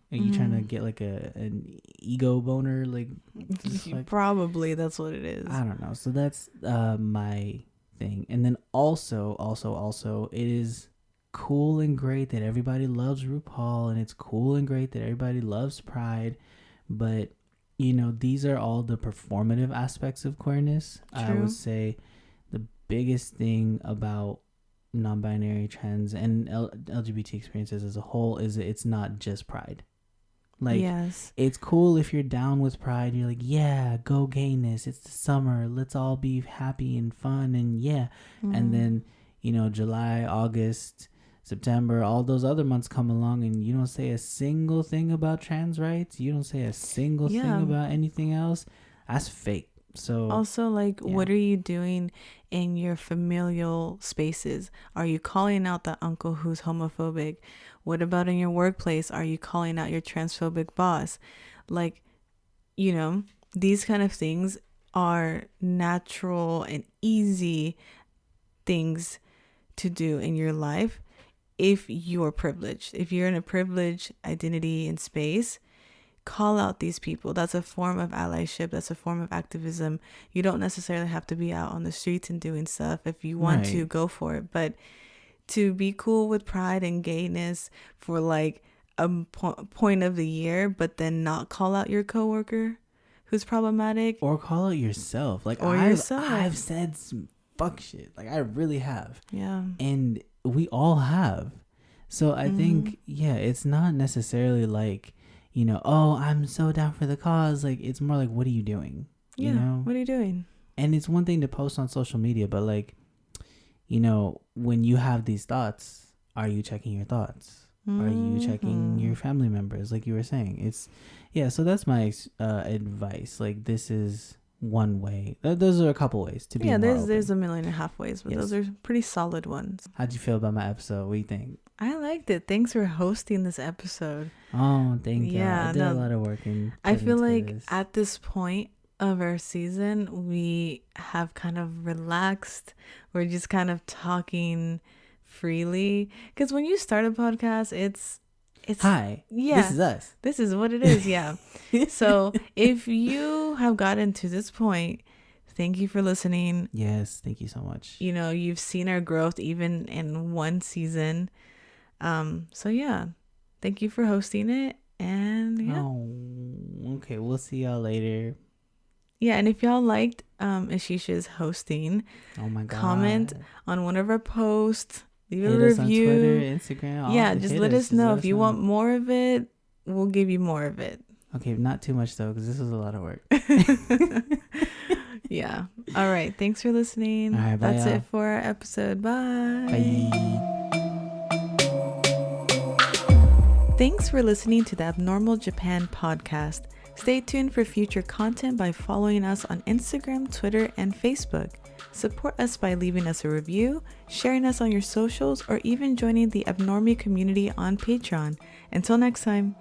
Are you trying to get like an ego boner? Like, probably that's what it is. I don't know. So that's my thing. And then also, it is cool and great that everybody loves RuPaul, and it's cool and great that everybody loves Pride, but you know, these are all the performative aspects of queerness. True. I would say the biggest thing about non-binary, trans, and LGBT experiences as a whole is that it's not just Pride. Like, yes, it's cool if you're down with Pride. You're like, yeah, go gayness. It's the summer. Let's all be happy and fun. And yeah. And then, you know, July, August, September, all those other months come along and you don't say a single thing about trans rights. You don't say a single thing about anything else. That's fake. So also, like, what are you doing in your familial spaces? Are you calling out the uncle who's homophobic? What about in your workplace? Are you calling out your transphobic boss? Like, you know, these kind of things are natural and easy things to do in your life if you're privileged. If you're in a privileged identity and space, call out these people. That's a form of allyship. That's a form of activism. You don't necessarily have to be out on the streets and doing stuff. If you want to, go for it. But to be cool with Pride and gayness for like a point of the year, but then not call out your coworker who's problematic, or call out yourself. Like, I've said some fuck shit. Like, I really have. Yeah. And we all have. So I think, it's not necessarily like, you know, oh, I'm so down for the cause. Like, it's more like, what are you doing? Yeah. You know? What are you doing? And it's one thing to post on social media, but like, you know, when you have these thoughts, are you checking your thoughts? Are you checking your family members? Like you were saying, it's, so that's my advice. Like, this is one way. Those are a couple ways to be more open. There's 1.5 million ways, but those are pretty solid ones. How'd you feel about my episode? What do you think? I liked it. Thanks for hosting this episode. Oh, thank you. I did a lot of work. I feel like at this point of our season, we have kind of relaxed. We're just kind of talking freely. Because when you start a podcast, it's hi, yeah, this is us. This is what it is. Yeah. So if you have gotten to this point, thank you for listening. Yes, thank you so much. You know, you've seen our growth even in one season. So yeah, thank you for hosting it. And yeah. Oh, okay. We'll see y'all later. Yeah, and if y'all liked Ashisha's hosting, oh my God, comment on one of our posts, leave hit a us review. On Twitter, Instagram. Yeah, just let us know. If you want more of it, we'll give you more of it. Okay, not too much though, because this was a lot of work. Yeah. All right. Thanks for listening. All right, bye, That's y'all. it for our episode. Bye. Bye. Thanks for listening to the Abnormal Japan podcast. Stay tuned for future content by following us on Instagram, Twitter, and Facebook. Support us by leaving us a review, sharing us on your socials, or even joining the Abnormie community on Patreon. Until next time.